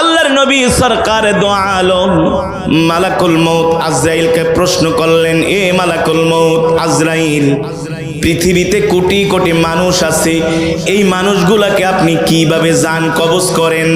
আল্লাহর নবী সরকার দো আলম মালাকুল মউত আজরাইলকে প্রশ্ন করলেন, এ মালাকুল মউত আজরাইল, পৃথিবীতে কোটি কোটি মানুষ আছে, এই মানুষগুলাকে আপনি কিভাবে জান কবজ করেন?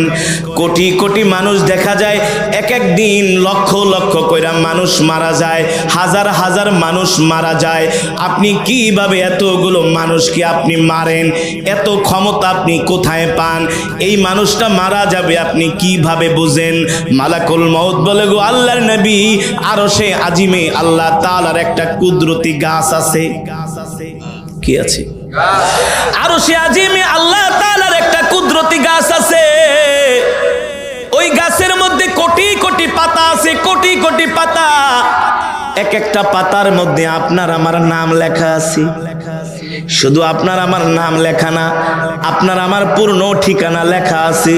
কোটি কোটি মানুষ দেখা যায়, এক এক দিন লক্ষ লক্ষ কইরা মানুষ মারা যায়, হাজার হাজার মানুষ মারা যায়, আপনি কিভাবে এতগুলো মানুষকে আপনি মারেন? এত ক্ষমতা আপনি কোথায় পান? এই মানুষটা মারা যাবে আপনি কিভাবে বুঝেন? মালাকুল মউত বলে, গো আল্লাহর নবী, আরশে আজিমে আল্লাহ তাআলার একটা কুদরতি গাছ আছে। কি আছে? আরশে আজিমে আল্লাহ তাআলার একটা কুদরতি গাছ আছে। ওই গাছের মধ্যে কোটি কোটি পাতা আছে, কোটি কোটি পাতা। এক একটা পাতার মধ্যে আপনার আমার নাম লেখা আছে। শুধু আপনার আমার নাম লেখা না, আপনার আমার পূর্ণ ঠিকানা লেখা আছে।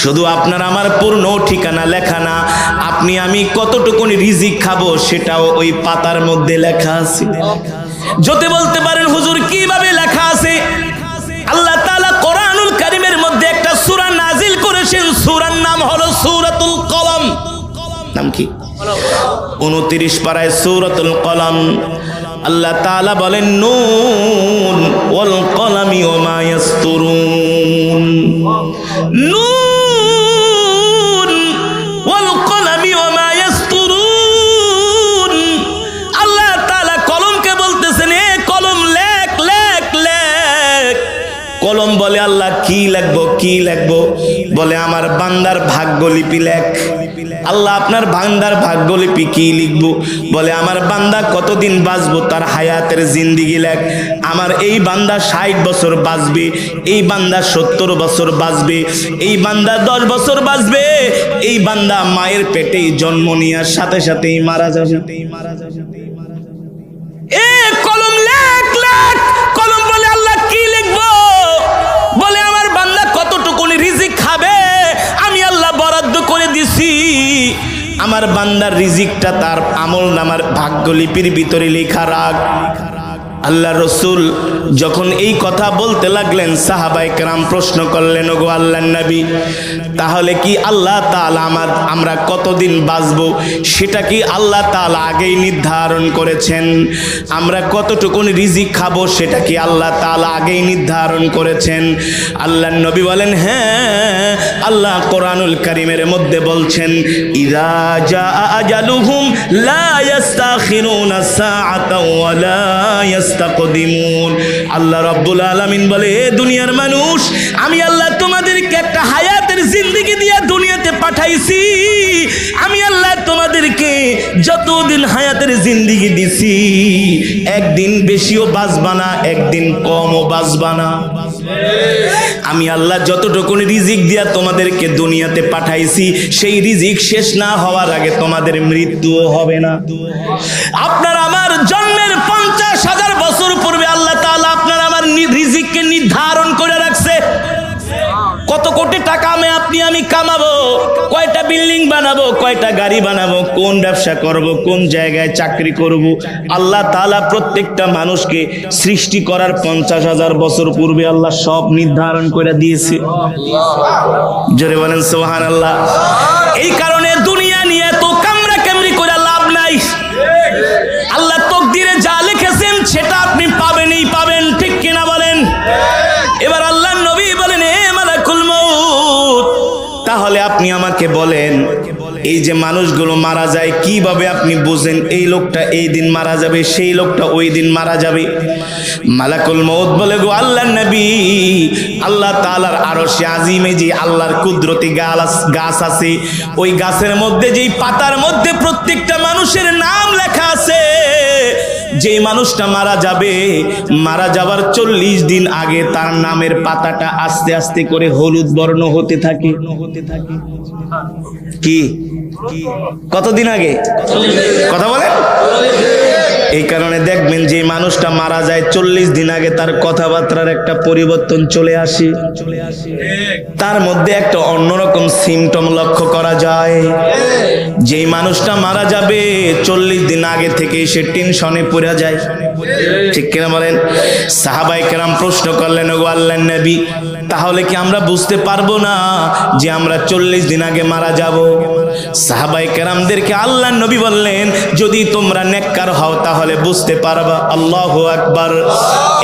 শুধু আপনার আমার পূর্ণ ঠিকানা লেখা না, আপনি আমি কতটুকুনি রিজিক খাবো সেটাও ওই পাতার মধ্যে লেখা আছে। যদি বলতে পারেন হুজুর কিভাবে লেখা আছে? আল্লাহ তাআলা কোরআনুল কারীমের মধ্যে একটা সূরা নাজিল করেছেন, সূরার নাম হলো সূরাতুল কলম। নাম কি? 29 পারায় সূরাতুল কলম। আল্লাহ তাআলা বলেন, নুন ওয়াল কলামি ওয়া মা ইয়াসতুরুন, নুন ওয়াল কলামি ওয়া মা ইয়াসতুরুন। আল্লাহ তাআলা কলমকে বলতেছেন, এ কলম লেখ লেখ লেখ। কলম বলে, আল্লাহ কি লিখবো কি লিখবো? বলে, আমার বান্দার ভাগ্যলিপি লেখ। আল্লাহ, আপনার বান্দার ভাগ্যলিপি কি লিখবো? বলে, আমার বান্দা কতদিন বাঁচবো তার হায়াতের জিন্দেগি লেখ। আমার এই বান্দা 60 বছর বাঁচবে, এই বান্দা 70 বছর বাঁচবে, এই বান্দা 10 বছর বাঁচবে, এই বান্দা মায়ের পেটেই জন্ম নেওয়ার সাথে সাথেই মারা যাবে। এ কলম লেখ লেখ। কলম বলে, আল্লাহ কি লিখবো? বলে, আমার বান্দা কতটুকুনি রিজিক খাবে আমি আল্লাহ বরাদ্দ করে দিছি। আমার বান্দার রিজিকটা তার আমলনামার ভাগ্যলিপির ভিতরে লেখা রাখ। আল্লাহ রসুল যখন এই কথা বলতে লাগলেন, সাহাবায়ে কেরাম প্রশ্ন করলেন, ওগো আল্লাহর নবী, তাহলে কি আল্লাহ তাআলা আমরা কতদিন বাঁচবো সেটা কি আল্লাহ তাআলা আগেই নির্ধারণ করেছেন? আমরা কতটুকুন রিজিক খাবো সেটা কি আল্লাহ তাআলা আগেই নির্ধারণ করেছেন? আল্লাহর নবী বলেন, হ্যাঁ, আল্লাহ কোরআনুল কারীমের মধ্যে বলছেন, ইযা জাআ আজালুহুম লা ইস্তাখিরুনা সাআতাও ওয়া লা ইস্তাকদিমুন। আল্লাহ রাব্বুল আলামিন বলে, এ দুনিয়ার মানুষ, আমি আল্লাহ তোমাদেরকে একটা হায়াতের জিন্দেগি দিয়ে দুনিয়াতে পাঠাইছি। আমি আল্লাহ তোমাদেরকে যতদিন হায়াতের জিন্দেগি দিছি, একদিন বেশিও বাঁচবা না, একদিন কমও বাঁচবা না। আমি আল্লাহ যতটুকু রিজিক দিয়া তোমাদেরকে দুনিয়াতে পাঠাইছি, সেই রিজিক শেষ না হওয়ার আগে তোমাদের মৃত্যুও হবে না। আপনার আমার জন্মের 50,000 বছর পূর্বে আল্লাহ তাআলা আপনার আমার রিজিককে নির্ধারণ করে রাখছে। কত কোটি টাকা আমি কামাবো, কয়টা বিল্ডিং বানাবো, কয়টা গাড়ি বানাবো, কোন ব্যবসা করব, কোন জায়গায় চাকরি করব, আল্লাহ তাআলা প্রত্যেকটা মানুষকে সৃষ্টি করার 50,000 বছর পূর্বে আল্লাহ সব নির্ধারণ করে দিয়েছে। জোরে বলেন সুবহানাল্লাহ। এই কারণে দুনিয়া নিয়ে তো কামরা কামরি করে লাভ নাই। আল্লাহ তকদিরে যা লিখেছেন সেটা আপনি পাবেনই পাবেন, ঠিক কিনা বলেন? এবার আল্লাহর নবী বলেন, এ মালাকুল মউত, তাহলে আপনি আমাকে বলেন, এই যে মানুষগুলো মারা যায় কিভাবে আপনি বুঝেন এই লোকটা এই দিন মারা যাবে, সেই লোকটা ওই দিন মারা যাবে? মালাকুল মউত বলে, গো আল্লাহর নবী, আল্লাহ তাআলার আরশে আজিমে যে আল্লাহর কুদরতি গাছ আছে, ওই গাছের মধ্যে যেই পাতার মধ্যে প্রত্যেকটা মানুষের নাম লেখা আছে। যে মানুষটা মারা যাবে, মারা যাবার 40 দিন আগে তার নামের পাতাটা আস্তে আস্তে করে হলুদ বর্ণ হতে থাকে। কি কতদিন আগে? কথা বলেন। এই কারণে দেখবেন যে মানুষটা মারা যায় 40 দিন আগে তার কথাবার্তার একটা পরিবর্তন চলে আসে, তার মধ্যে একটা অন্যরকম সিমটম লক্ষ্য করা যায়। যেই মানুষটা মারা যাবে 40 দিন আগে থেকে সে টেনশনে পড়ে যায়, ঠিক কিনা বলেন? সাহাবায়ে কেরাম প্রশ্ন করলেন, ওগো আল্লাহর নবী, তাহলে কি আমরা বুঝতে পারবো না যে আমরা 40 দিন আগে মারা যাব? সাহাবায়ে কেরামদেরকে আল্লাহর নবী বললেন, যদি তোমরা নেককার হও তাহলে বুঝতে পারবা। আল্লাহু আকবার।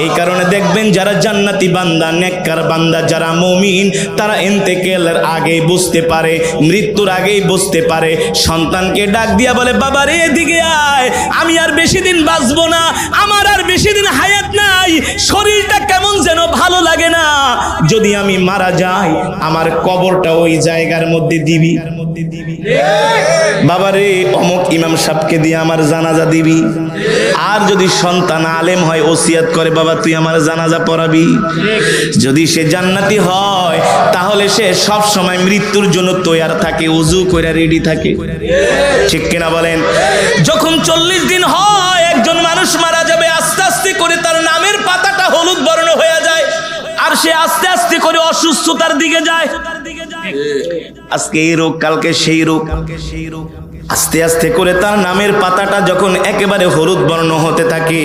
এই কারণে দেখবেন যারা জান্নাতি বান্দা, নেককার বান্দা, যারা মুমিন, তারা ইন্তেকালের আগেই বুঝতে পারে, মৃত্যুর আগেই বুঝতে পারে। সন্তানকে ডাক দিয়া বলে, বাবা রে এদিকে আয়, আমি আর বেশি দিন বাঁচবো না, আমার আর বেশি দিন হায়াত নাই, শরীরটা কেমন যেন ভালো লাগে না, যদি আমি মারা যাই আমার কবরটা ওই জায়গার মধ্যে দিবি। বাবারে অমুক ইমাম সাহেবকে দিয়ে আমার জানাজা দিবি। আর যদি সন্তান আলেম হয় ওসিয়াত করে, বাবা তুই আমার জানাজা পড়াবি। যদি সে জান্নাতি হয় তাহলে সে সব সময় মৃত্যুর জন্য তৈয়ার থাকে, ওযু করে রেডি থাকে, ঠিক কিনা বলেন? যখন 40 দিন হয় একজন মানুষ মারা যাবে, আস্তে আস্তে করে তার নামের পাতাটা হলুদ বর্ণ হয়ে যায়, আর সে আস্তে আস্তে করে অসুস্থতার দিকে যায়। আজকে এই রোগ, কালকে সেই রোগ, আস্তে আস্তে করে তার নামের পাতাটা যখন একেবারে হলুদ বর্ণ হতে থাকে,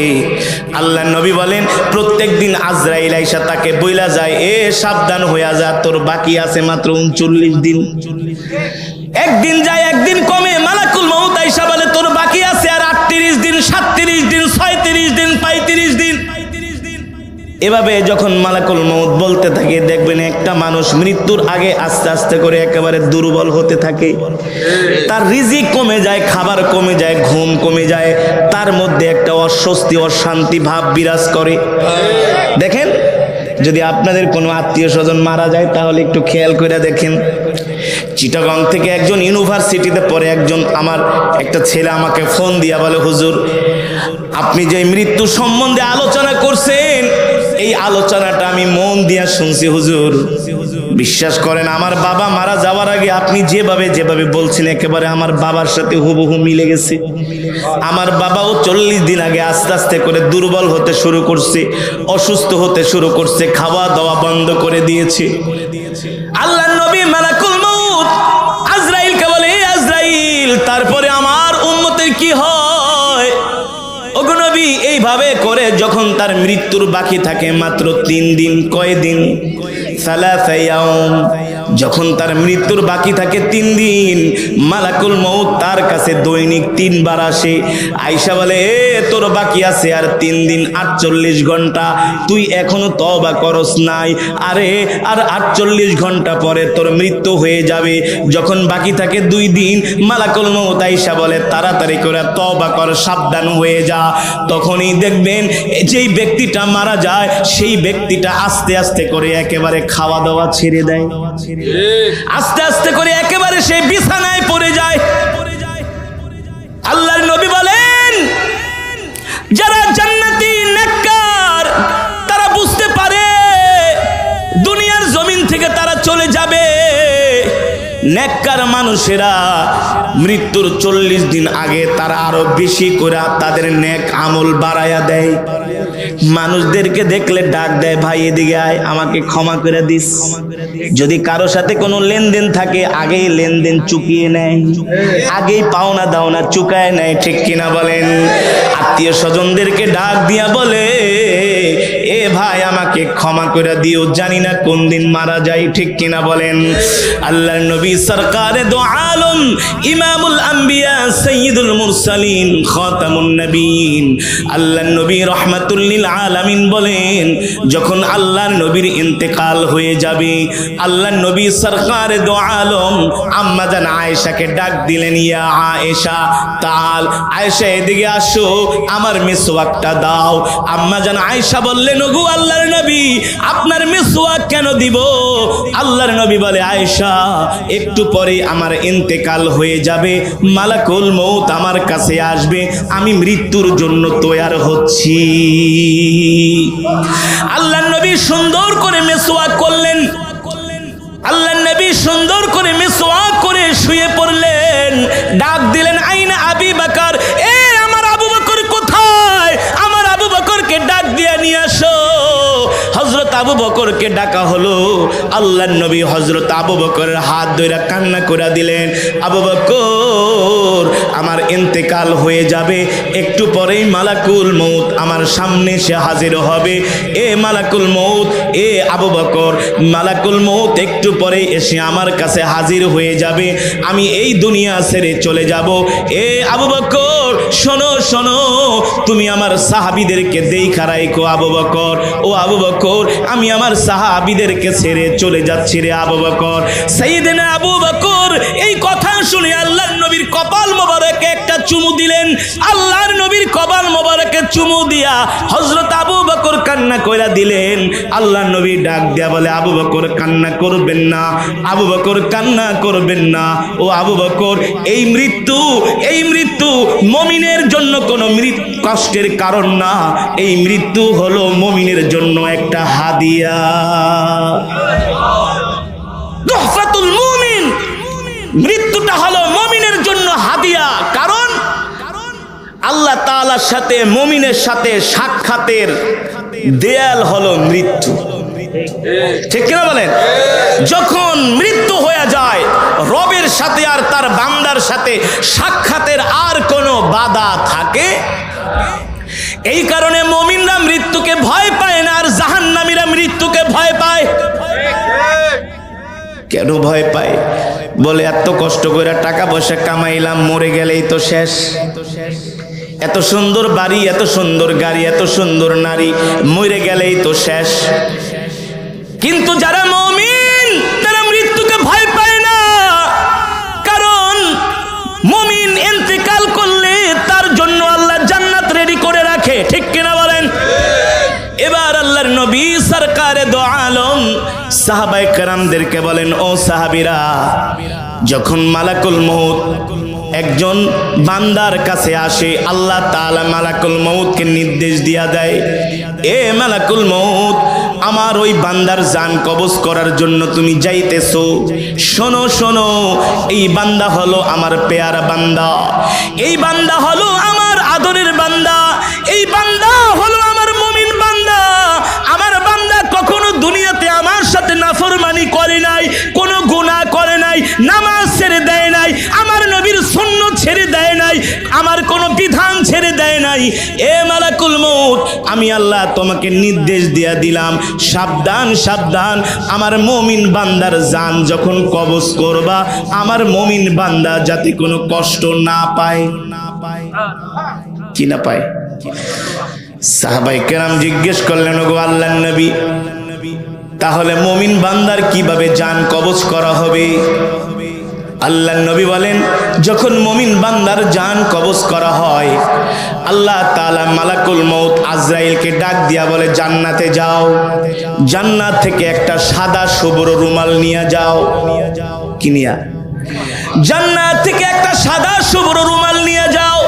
আল্লাহর নবী বলেন প্রত্যেক দিন আজরাইল আইসা তাকে বইলা যায়, এ সাবধান হইয়া যা, তোর বাকি আছে মাত্র 39 দিন। একদিন যায়, একদিন কমে, মালাকুল মউত আইসা বলে তোর বাকি আছে আর 38 দিন, 37 দিন, 36 দিন, 35 দিন। এভাবে যখন মালাকুল মউত বলতে থাকে, দেখবেন একটা মানুষ মৃত্যুর আগে আস্তে আস্তে করে একেবারে দুর্বল হতে থাকে, তার রিজিক কমে যায়, খাবার কমে যায়, ঘুম কমে যায়, তার মধ্যে একটা অস্বস্তি, অশান্তি ভাব বিরাজ করে। দেখেন যদি আপনাদের কোনো আত্মীয় স্বজন মারা যায় তাহলে একটু খেয়াল করে দেখেন। চিটাগং থেকে একজন ইউনিভার্সিটিতে পড়ে একজন আমার একটা ছেলে আমাকে ফোন দিয়া বলে, হুজুর আপনি যে মৃত্যু সম্বন্ধে আলোচনা করছেন, এই আলোচনাটা আমি মন দিয়া শুনছি হুজুর। বিশ্বাস করেন আমার বাবা মারা যাওয়ার আগে আপনি যেভাবে যেভাবে বলছেন একেবারে আমার বাবার সাথে হুবহু মিলে গেছে। আমার বাবাও 40 দিন আগে আস্তে আস্তে করে দুর্বল হতে শুরু করছে, অসুস্থ হতে শুরু করছে, খাওয়া দাওয়া বন্ধ করে দিয়েছে। আল্লাহর নবী মালাকুল মউত আজরাইলকে বলে, আজরাইল তারপরে আমার উম্মতের কি হয়? ওগো নবী, এইভাবে করে যখন তার মৃত্যুর বাকি থাকে মাত্র 3 দিন, কয় দিন? 3 ইয়াউম। যখন তার মৃত্যুর বাকি থাকে 3 দিন, মালাকুল মউত তার কাছে দৈনিক 3 বার আসে। আয়েশা বলে, এ তোর বাকি আছে আর 3 দিন, 48 ঘন্টা, তুই এখনো তওবা করস নাই, আরে আর 48 ঘন্টা পরে তোর মৃত্যু হয়ে যাবে। যখন বাকি থাকে 2 দিন, মালাকুল মউত আয়েশা বলে, তাড়াতাড়ি করে তওবা কর, সাবধান হয়ে যা। তখনই দেখবেন যেই ব্যক্তিটা মারা যায় সেই ব্যক্তিটা আস্তে আস্তে করে একেবারে খাওয়া দাওয়া ছেড়ে দেয়, আস্তে আস্তে করে একেবারে সেই বিছানায় পড়ে যায়। আল্লাহর নবী বলেন, যারা জান্নাতি নেককার তারা বুঝতে পারে দুনিয়ার জমিন থেকে তারা চলে যাবে। নেককার মানুষেরা মৃত্যুর 40 দিন আগে তারা আরো বেশি করে তাদের নেক আমল বাড়ায়া দেয়। মানুষদেরকে দেখলে ডাক দেয়, ভাই এদিকে আয়, আমাকে ক্ষমা করে দিস। যদি কারো সাথে কোনো লেনদেন থাকে আগেই লেনদেন চুকিয়ে নেয়, আগেই পাওনা দাওনা চুকায় নেয়, ঠিক কিনা বলেন? আত্মীয় স্বজনদেরকে ডাক দিয়া বলে, এ ভাই আমাকে ক্ষমা করে দিও, জানি না কোন দিন মারা যায়, ঠিক কিনা বলেন? আল্লাহর নবী সরকারে দো আলম, ইমামুল আম্বিয়া, সাইয়্যিদুল মুরসালিন, খাতামুন নবীন, আল্লাহর নবী রহমাতুল লিল আলামিন বলেন, যখন আল্লাহর নবীর ইন্তেকাল হয়ে যাবে, আল্লাহর নবী সরকারে দো আলম আম্মা জান আয়েশাকে ডাক দিলেন, ইয়া আয়েশা তাল, আয়েশা এদিকে আসো, আমার মিসওয়াকটা দাও। আম্মা জান আয়েশা বললেন, ওগো আল্লাহর নবী, আপনার মিসওয়াক কেন দিব? আল্লাহর নবী বলে, আয়েশা একটু পরে আমার ইন্তেকাল হয়ে যাবে, মালাকুল মউত আমার কাছে আসবে, আমি মৃত্যুর জন্য তৈয়ার হচ্ছি। আল্লাহর নবী সুন্দর করে মিসওয়াক করলেন, আল্লাহর নবী সুন্দর করে মিসওয়াক করে শুয়ে পড়লেন। ডাক দিলেন, আইনা আবি বকর, এ আমার আবু বকর কোথায়? আমার আবু বকরকে ডাকা হলো। আল্লাহর নবী হযরত আবু বকরের হাত ধরে কান্না করে দিলেন, আবু বকর আমার ইন্তেকাল হয়ে যাবে, একটু পরেই মালাকুল মউত আমার সামনে এসে হাজির হবে। এ মালাকুল মউত, এ আবু বকর, মালাকুল মউত একটু পরেই এসে আমার কাছে হাজির হয়ে যাবে, আমি এই দুনিয়া ছেড়ে চলে যাব। এ আবু বকর শোনো শোনো, তুমি আমার সাহাবীদেরকে দেখা রাখো আবু বকর। ও আবু বকর, আমি আমার সাহাবীদেরকে ছেড়ে চলে যাচ্ছি রে আবু বকর। সাইয়েদনা আবু বকর এই কথা শুনে আল্লাহর নবীর কপাল মোবারকে একটা চুমু দিলেন। আল্লাহর নবীর কপাল মোবারকে চুমু দিয়া হযরত আবু বকর কান্না কইরা দিলেন। আল্লাহর নবী ডাক দিয়া বলে, আবু বকর কান্না করবেন না, আবু বকর কান্না করবেন না। ও আবু বকর, এই মৃত্যু মুমিনের জন্য কোনো কষ্টের কারণ না, এই মৃত্যু হলো মুমিনের জন্য একটা হাদিয়া। তুহফাতুল মুমিন, মৃত্যুটা হলো মুমিনের জন্য হাদিয়া। কারণ আল্লাহ তাআলার সাথে মুমিনের সাথে সাক্ষাতের দেয়াল হলো মৃত্যু। ঠিক কিনা বলেন? যখন মৃত্যু হয়ে যায়, রবের সাথে আর তার বান্দার সাথে সাক্ষাতের আর কোনো বাধা থাকে। এই কারণে মুমিনরা মৃত্যুকে ভয় পায় না, আর জাহান্নামীরা মৃত্যুকে ভয় পায়। কেন ভয় পায়? বলে এত কষ্ট করে টাকা পয়সা কামাইলাম, মরে গেলেই তো শেষ। এত সুন্দর বাড়ি, এত সুন্দর গাড়ি, এত সুন্দর নারী, মরে গেলেই তো শেষ। কিন্তু যারা মুমিন তারা মৃত্যুকে ভয় পায় না, কারণ মুমিন ইন্তেকাল করলে তার জন্য আল্লাহ জান্নাত রেডি করে রাখে। ঠিক কিনা বলেন? এবার আল্লাহর নবী সরকারে দো আলম সাহাবায়ে কেরামদেরকে বলেন, ও সাহাবীরা, যখন মালাকুল মউত একজন বান্দার কাছে আসে, আল্লাহ তাআলা মালাকুল মউতকে নির্দেশ দিয়া দেয়, এ মালাকুল মউত, আমার ওই বান্দার জান কবজ করার জন্য তুমি যাইতেছো। শোনো শোনো, এই বান্দা হলো আমার পেয়ারা বান্দা, এই বান্দা হলো আমার আদরের বান্দা, এই বান্দা হলো আমার মুমিন বান্দা। আমার বান্দা কখনো দুনিয়াতে আমার সাথে নাফরমানি করে নাই, কোনো গুনাহ করে নাই, নামাজ ছেড়ে দেয় নাই, আমার নবীর সুন্নাত ছেড়ে দেয় নাই, আমার কোনো বিধান ছেড়ে দেয় নাই। এ মালাকুল মউত, আমি আল্লাহ তোমাকে নির্দেশ দিয়া দিলাম, সাবধান সাবধান, আমার মুমিন বান্দার জান যখন কবজ করবা, আমার মুমিন বান্দা যাতে কোনো কষ্ট না পায়। কি না পায়? সাহাবায়ে কেরাম জিজ্ঞেস করলেন, ওগো আল্লাহর নবী, তাহলে মুমিন বান্দার কিভাবে জান কবজ করা হবে? আল্লাহর নবী বলেন, যখন মুমিন বান্দার জান কবজ করা হয়, আল্লাহ তাআলা মালাকুল মউত আজরাইলকে ডাক দিয়া বলে, জান্নাতে যাও, জান্নাত থেকে একটা সাদা শুভ্র রুমাল নিয়ে যাও। কি নিয়া? জান্নাত থেকে একটা সাদা শুভ্র রুমাল নিয়ে যাও।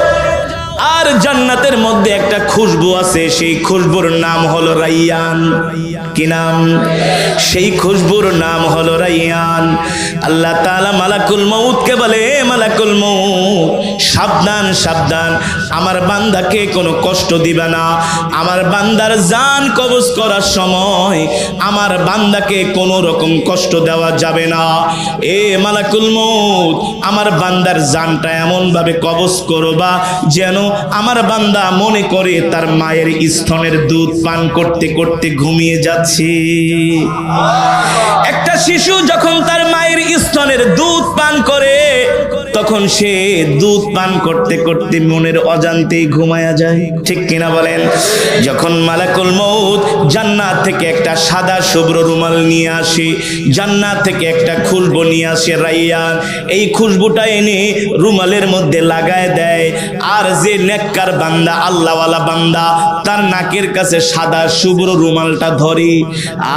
আর জান্নাতের মধ্যে একটা খুশবু আছে, সেই খুশবুর নাম হলো রাইয়ান। কি নাম? সেই খুশবুর নাম হলো রাইয়ান। আল্লাহ তাআলা মালাকুল মউতকে বলে, মালাকুল মউত, সাবধান সাবধান, আমার বান্দাকে কোনো কষ্ট দিবা না, আমার বান্দার জান কবজ করার সময় আমার বান্দাকে কোনো রকম কষ্ট দেওয়া যাবে না। এ মালাকুল মউত, আমার বান্দার জানটা এমন ভাবে কবজ করবা যেন আমার বান্দা মনে করে তার মায়ের স্তনের দুধ পান করতে করতে ঘুমিয়ে যাচ্ছে। একটা শিশু যখন তার মায়ের স্তনের দুধ পান করে, তখন সে দুধ পান করতে করতে মনের অজান্তেই ঘুমায়া যায়। ঠিক কিনা বলেন? যখন মালাকুল মউত জান্নাত থেকে একটা সাদা শুভ্র রুমাল নিয়ে আসে, জান্নাত থেকে একটা খুশবু নিয়ে আসে রাইয়ান, এই খুশবুটা এনে রুমালের মধ্যে লাগায় দেয়। আর যে নেককার বান্দা, আল্লাহওয়ালা বান্দা, তার নাকের কাছে সাদা শুভ্র রুমালটা ধরে,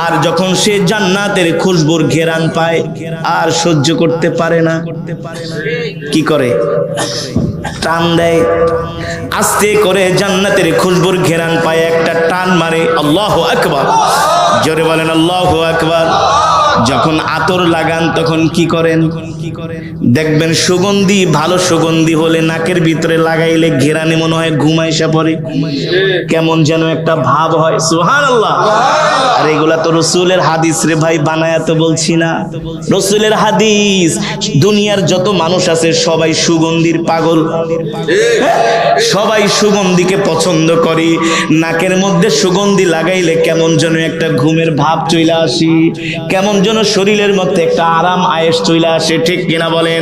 আর যখন সে জান্নাতের খুশবুর ঘেরান পায় আর সহ্য করতে পারে না, কি করে? টান দেয়, আস্তে করে জান্নাতের খুশবুর ঘেরান পায়, একটা টান মারে। আল্লাহু আকবার, জোরে বলেন আল্লাহু আকবার। যখন আতর লাগান তখন কি করেন? দেখবেন সুগন্ধি, ভালো সুগন্ধি হলে নাকের ভিতরে লাগাইলে ঘেরানে মনে হয় ঘুম আইসা পড়ে, কেমন যেন একটা ভাব হয়। সুবহানাল্লাহ। আর এগুলা তো রসুলের হাদিস রে ভাই, বানায়া তো বলছি না, রসুলের হাদিস। দুনিয়ার যত মানুষ আছে সবাই সুগন্ধির পাগল, সবাই সুগন্ধিকে পছন্দ করে। নাকের মধ্যে সুগন্ধি লাগাইলে কেমন যেন একটা ঘুমের ভাব চলে আসে, কেমন যেন শরীরের মধ্যে একটা আরাম আয়েশ চলে আসে, ঠিক কিনা বলেন?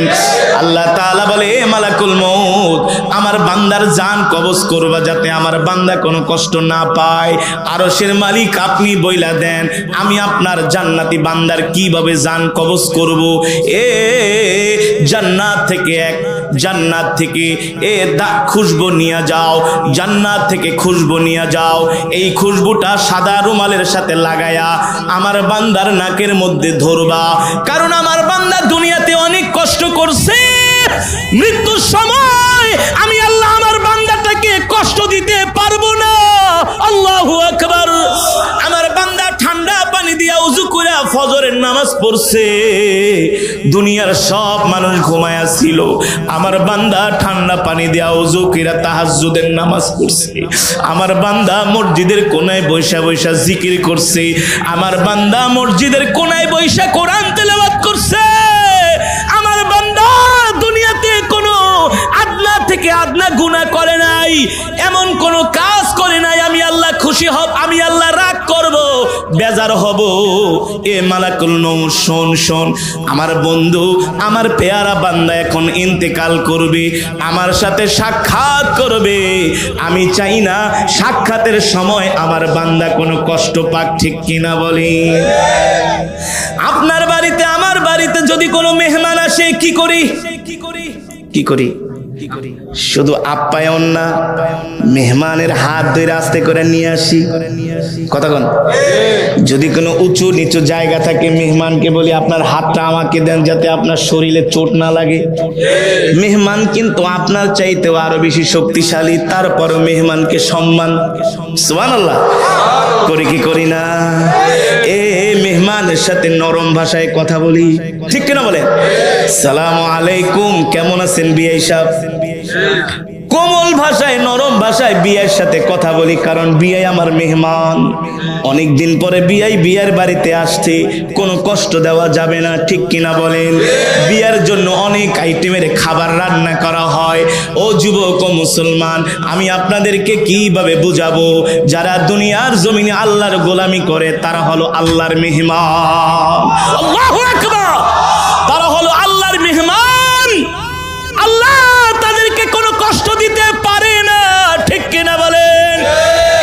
আল্লাহ তাআলা বলে, এ মালাকুল মউত, আমার বান্দার জান কবজ করবা যাতে আমার বান্দা কোনো কষ্ট না পায়। আরশের মালিক আপনি বইলা দেন, আমি আপনার জান্নাতি বান্দার কিভাবে জান কবজ করব। এ জান্নাত থেকে খুশবু নিয়ে যাও, জান্নাত থেকে খুশবু নিয়ে যাও। এই খুশবুটা সাদা রুমালের সাথে লাগায়া আমার বান্দার নাকের মধ্যে ধরবা, কারণ আমার বান্দা দুনিয়াতে অনেক কষ্ট করছে। মৃত্যুর সময় আমি আল্লাহ আমার বান্দাটাকে কষ্ট দিতে পারবো না। আল্লাহু আকবার। আমার বান্দা ঠান্ডা পানি দিয়া ওযু করে ফজরের নামাজ পড়ছে, দুনিয়ার সব মানুষ ঘুমায়া ছিল, আমার বান্দা ঠান্ডা পানি দিয়া ওযু করে তাহাজ্জুদের নামাজ পড়ছে। আমার বান্দা মসজিদের কোনায় বৈশা বৈশা জিকির করছে, আমার বান্দা মসজিদের কোনায় বৈশা কোরআন তেলাওয়াত করছে। আমার বান্দা দুনিয়াতে কোনো আদনা থেকে আদনা গুনাহ করে নাই, এমন কোনো কাজ করে নাই আমি আল্লাহ খুশি হব, আমি আল্লাহ রাগ করব, বেজার হব। এ মালাকুল মউত শোন শোন, আমার বন্ধু, আমার পেয়ারা বান্দা এখন ইন্তেকাল করবে, আমার সাথে সাক্ষাৎ করবে। আমি চাই না সাক্ষাতের সময় আমার বান্দা কোনো কষ্ট পাক, ঠিক কিনা বলি? আপনার বাড়িতে আমার বাড়িতে যদি কোনো মেহমান আসে কি করি? শুধু আপ্যায়ন না, মেহমানের হাত ধরে আস্তে করে নিয়ে আসি। কতক্ষণ? যদি কোনো উঁচু নিচু জায়গা থাকে মেহমানকে বলি আপনার হাতটা আমাকে দেন যাতে আপনার শরীরে চোট না লাগে। মেহমান কিন্তু আপনার চাইতেও আরো বেশি শক্তিশালী, তারপরও মেহমানকে সম্মান। সুবহানাল্লাহ। করি কি করি না? মেহমানের সাথে নরম ভাষায় কথা বলি, ঠিক কিনা বলেন? সালামু আলাইকুম, কেমন আছেন বিআই সাহেব? কোমল ভাষায় নরম ভাষায় বিয়ের সাথে কথা বলি, কারণ বিয়ে আমার মেহমান। অনেকদিন পরে বিয়ের বাড়িতে আসছে, কোনো কষ্ট দেওয়া যাবে না, ঠিক কিনা বলেন? বিয়ের জন্য অনেক আইটেমের খাবার রান্না করা হয়। ও যুবক ও মুসলমান, আমি আপনাদেরকে কিভাবে বুঝাবো? যারা দুনিয়ার জমিনে আল্লাহর গোলামি করে তারা হলো আল্লাহর মেহমান। আল্লাহু আকবার। তারা হলো আল্লাহর মেহমান। আল্লাহ তাদেরকে কোনো কষ্ট দিতে পারে না, ঠিক কিনা বলেন?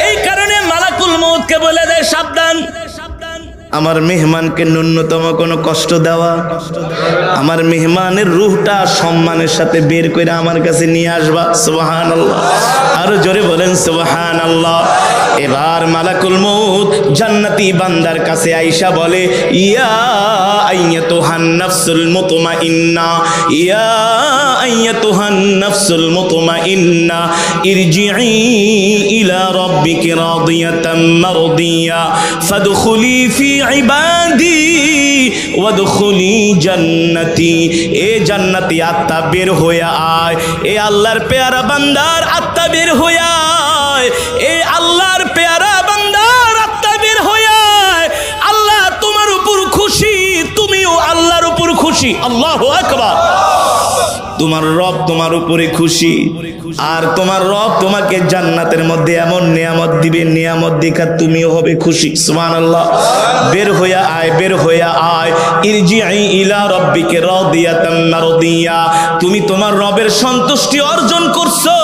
এই কারণে মালাকুল মউতকে বলে দেয়, সাবধান, আমার মেহমানকে ন্যূনতম কোনো কষ্ট দেওয়া, আমার মেহমানের রূহটা সম্মানের সাথে বের করে আমার কাছে নিয়ে আসবা। সুবহানাল্লাহ। আরো জোরে বলেন সুবহানাল্লাহ। এবার মালাকুল মউত জান্নাতি বান্দার কাছে আয়েশা বলে, ইয়া আইয়াতুহান নাফসুল মুতমাইন্না, ইয়া আইয়াতুহান নাফসুল মুতমাইন্না, ইরজিই ইলা রাব্বিকি রাদিয়াতাম মারদিয়া, ফাদখুলি ফি ইবাদি ওয়াদখুলি জান্নাতি। এ জান্নাতি আত্মা বের হয়ে আয়, এ আল্লাহর পেয়ারা বান্দার আত্মা বের হয়ে আয়, এ আল্লাহর পেয়ারা বান্দার আত্মা বের হয়ে আয়। আল্লাহ তোমার উপর খুশি, তুমিও আল্লাহর উপর খুশি। আল্লাহু আকবার। তোমার রব তোমার উপরে খুশি, আর তোমার রব তোমাকে জান্নাতের মধ্যে এমন নিয়ামত দিবে, নিয়ামত দেখা তুমিও হবে খুশি। সুবহানাল্লাহ। বের হইয়া আয়, বের হইয়া আয়। ইরজিই ইলা রাব্বিকা রাদিয়াতাম মারদিয়া। তুমি তোমার রবের সন্তুষ্টি অর্জন করছো,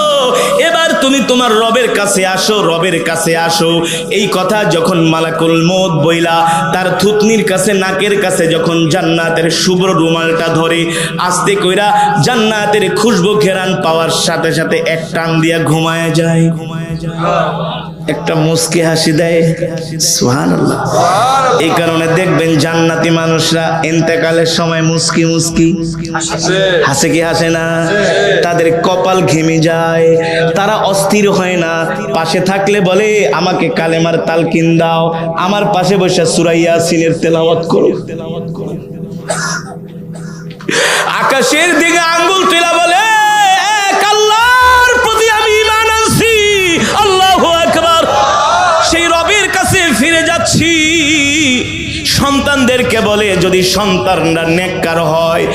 এবার তুমি তোমার রবের কাছে আসো, রবের কাছে আসো। এই কথা যখন মালাকুল মউত বইলা তার থুতনির কাছে, নাকের কাছে যখন জান্নাতের শুভ্র রুমালটা ধরে আস্তে কইরা জান্নাতের খুশবু ঘেরান পাওয়ার সাথে সাথে এক টান দিয়া ঘুমায় যায়, একটা মুস্কি হাসি দেয়। সুবহানাল্লাহ। এই কারণে দেখবেন জান্নাতি মানুষরা ইন্তেকালের সময় মুস্কি মুস্কি হাসে, কি হাসে না? তাদের কপাল ঘেমে যায়, তারা অস্থির হয় না। পাশে থাকলে বলে আমাকে কালেমার তালকিন দাও, আমার পাশে বসে সূরা ইয়াসিনের তেলাওয়াত করো। আকাশের দিকে আঙ্গুল তুলে বলে, এক আল্লাহর প্রতি আমি ঈমান আনছি, আল্লাহু আকবার। সেই রবের কাছে ফিরে যাচ্ছি। সন্তানদেরকে বলে, যদি সন্তানরা নেককার হয়,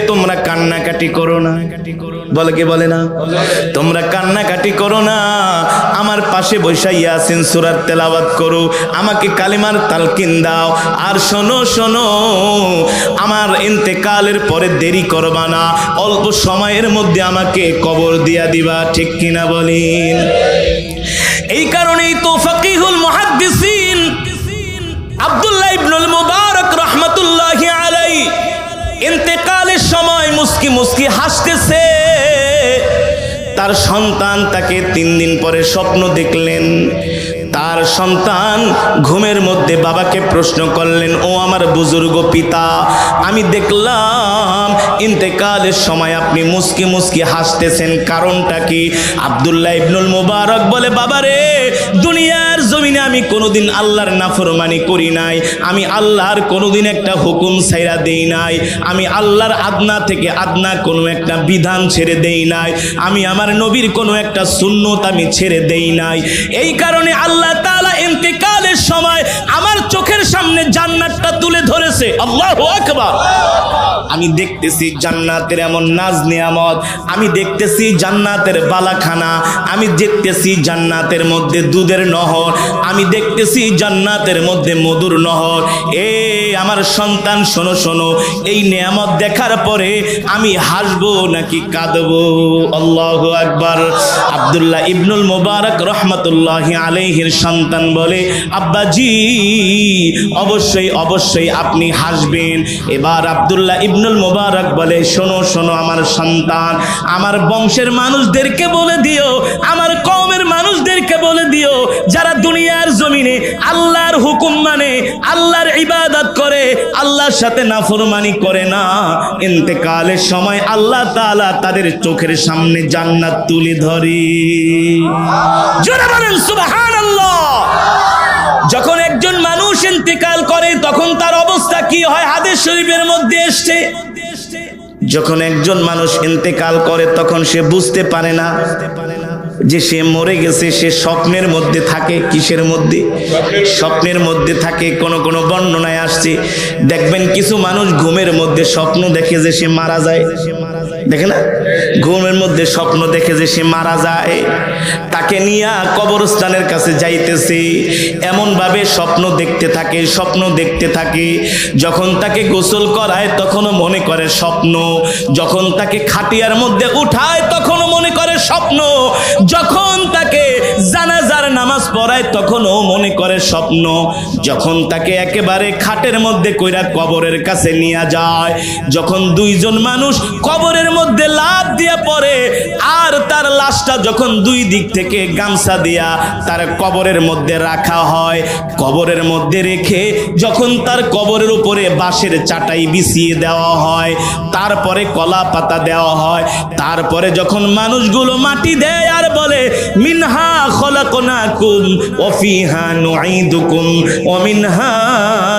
তোমরা কান্নাকাটি করো না। বলে কি বলে না? তোমরা কান্নাকাটি করো না, আমার পাশে বৈশা ইয়াসিন সূরার তেলাওয়াত করো, আমাকে কালিমার তালকিন দাও। আর শোনো শোনো, আমার ইন্তেকালের পরে দেরি করবা না, অল্প সময়ের মধ্যে আমাকে কবর দিয়া দিবা। ঠিক কিনা বলেন? এই কারণেই তো ফাকিহুল মুহাদ্দিসিন আব্দুল্লাহ ইবনুল মুবারক রাহমাতুল্লাহি আলাইহি ইন্তেকালের সময় মুস্কি মুস্কি হাসতেছে। তার সন্তান তাকে 3 দিন পরে স্বপ্ন দেখলেন। তার সন্তান ঘুমের মধ্যে বাবাকে প্রশ্ন করলেন, ও আমার বুজুর্গ পিতা, আমি দেখলাম ইন্তেকালের সময় আপনি মুস্কি মুস্কি হাসতেছেন, কারণটা কি? আব্দুল্লাহ ইবনুল মুবারক বলে, বাবারে, দুনিয়ার জমিনে আমি কোনোদিন আল্লাহর নাফরমানি করি নাই, আমি আল্লাহর কোনোদিন একটা হুকুম ছাইরা দেই নাই, আমি আল্লাহর আদনা থেকে আদনা কোনো একটা বিধান ছেড়ে দেই নাই, আমি আমার নবীর কোনো একটা সুন্নত আমি ছেড়ে দেই নাই। এই কারণে আল্লাহ তাআলা ইন্তেকালের সময় আমার চোখের সামনে জান্নাতটা তুলে ধরেছে। আল্লাহু আকবার। আমি দেখতেছি জান্নাতের এমন নাজ নিয়ামত, আমি দেখতেছি জান্নাতের বালাখানা, আমি দেখতেছি জান্নাতের মধ্যে দুধের নহর, আমি দেখতেছি জান্নাতের মধ্যে মধুর নহর। আমার সন্তান, শোনো শোনো, এই নিয়ামত দেখার পরে আমি হাসবো নাকি কাঁদবো? আল্লাহু আকবার। আব্দুল্লাহ ইবনুল মুবারক রাহমাতুল্লাহি আলাইহির সন্তান বলে, আব্বাজি, অবশ্যই অবশ্যই আপনি হাসবেন। এবার আব্দুল্লাহ ইবনুল মুবারক বলে, শোনো শোনো আমার সন্তান, আমার বংশের মানুষদেরকে বলে দিও, আমার কওমের মানুষদেরকে বলে দিও, যারা দুনিয়ার জমিনে আল্লাহর হুকুম মানে, আল্লাহর ইবাদত করে, আল্লাহর সাথে নাফরমানি করে না, ইন্তেকালের সময় আল্লাহ তাআলা তাদের চোখের সামনে জান্নাত তুলে ধরে। জোরে বলেন সুবহানাল্লাহ। যখন একজন মানুষ ইন্তেকাল করে তখন তার অবস্থা কি হয়? হাদিস শরীফের মধ্যে এসেছে, যখন একজন মানুষ ইন্তেকাল করে তখন সে বুঝতে পারে না যে সে মরে গেছে। সে স্বপ্নের মধ্যে থাকে। কিসের মধ্যে? স্বপ্নের মধ্যে থাকে। কোন কোন বর্ণনায় আসছে, দেখবেন কিছু মানুষ ঘুমের মধ্যে স্বপ্ন দেখে যে সে মারা যায়। দেখে না? ঘুমের মধ্যে স্বপ্ন দেখে যে সে মারা যায়, তাকে নিয়ে কবরস্থানের কাছে যাইতেছে, এমন ভাবে স্বপ্ন দেখতে থাকে, স্বপ্ন দেখতে থাকে। যখন তাকে গোসল করায় তখনও মনে করে স্বপ্ন, যখন তাকে খাটিয়ার মধ্যে উঠায় তখনও মনে করে স্বপ্ন, যখন তাকে জানাজার নামাজ পড়ায় তখনও মনে করে স্বপ্ন, যখন তাকে একেবারে খাটের মধ্যে কইরা কবরের কাছে নিয়ে যায়, যখন দুইজন মানুষ কবরের মধ্যে লাফ দিয়া পড়ে, আর তার লাশটা যখন দুই দিক থেকে গামছা দিয়া তার কবরের মধ্যে রাখা হয়, কবরের মধ্যে রেখে যখন তার কবরের উপরে বাঁশের চাটাই বিছিয়ে দেওয়া হয়, তারপরে কলা পাতা দেওয়া হয়, তারপরে যখন মানুষগুলো মাটি দেয় আর বলে, মিনহা খলাকনাকুম ওয়া ফিহা নুঈদুকুম ওয়া মিনহা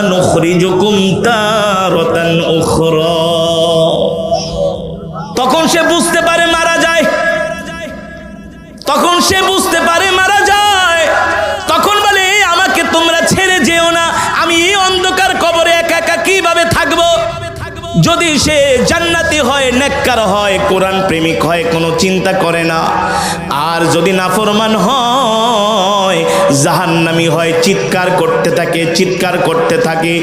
নুখরিজুকুম তারাতান উখরা, তখন সে বুঝতে পারে মারা যায়। তখন সে বুঝতে পারে মারা যায়। তখন বলে, আমাকে তোমরা ছেড়ে যেও না, আমি এই অন্ধকার কবরে একা একা কিভাবে থাকবো? যদি সে জান্নাতি হয়, নেককার হয়, কোরআন প্রেমিক হয়, কোনো চিন্তা করে না। আর যদি নাফরমান হয়, জাহান্নামী হয়, চিৎকার করতে থাকে, চিৎকার করতে থাকে,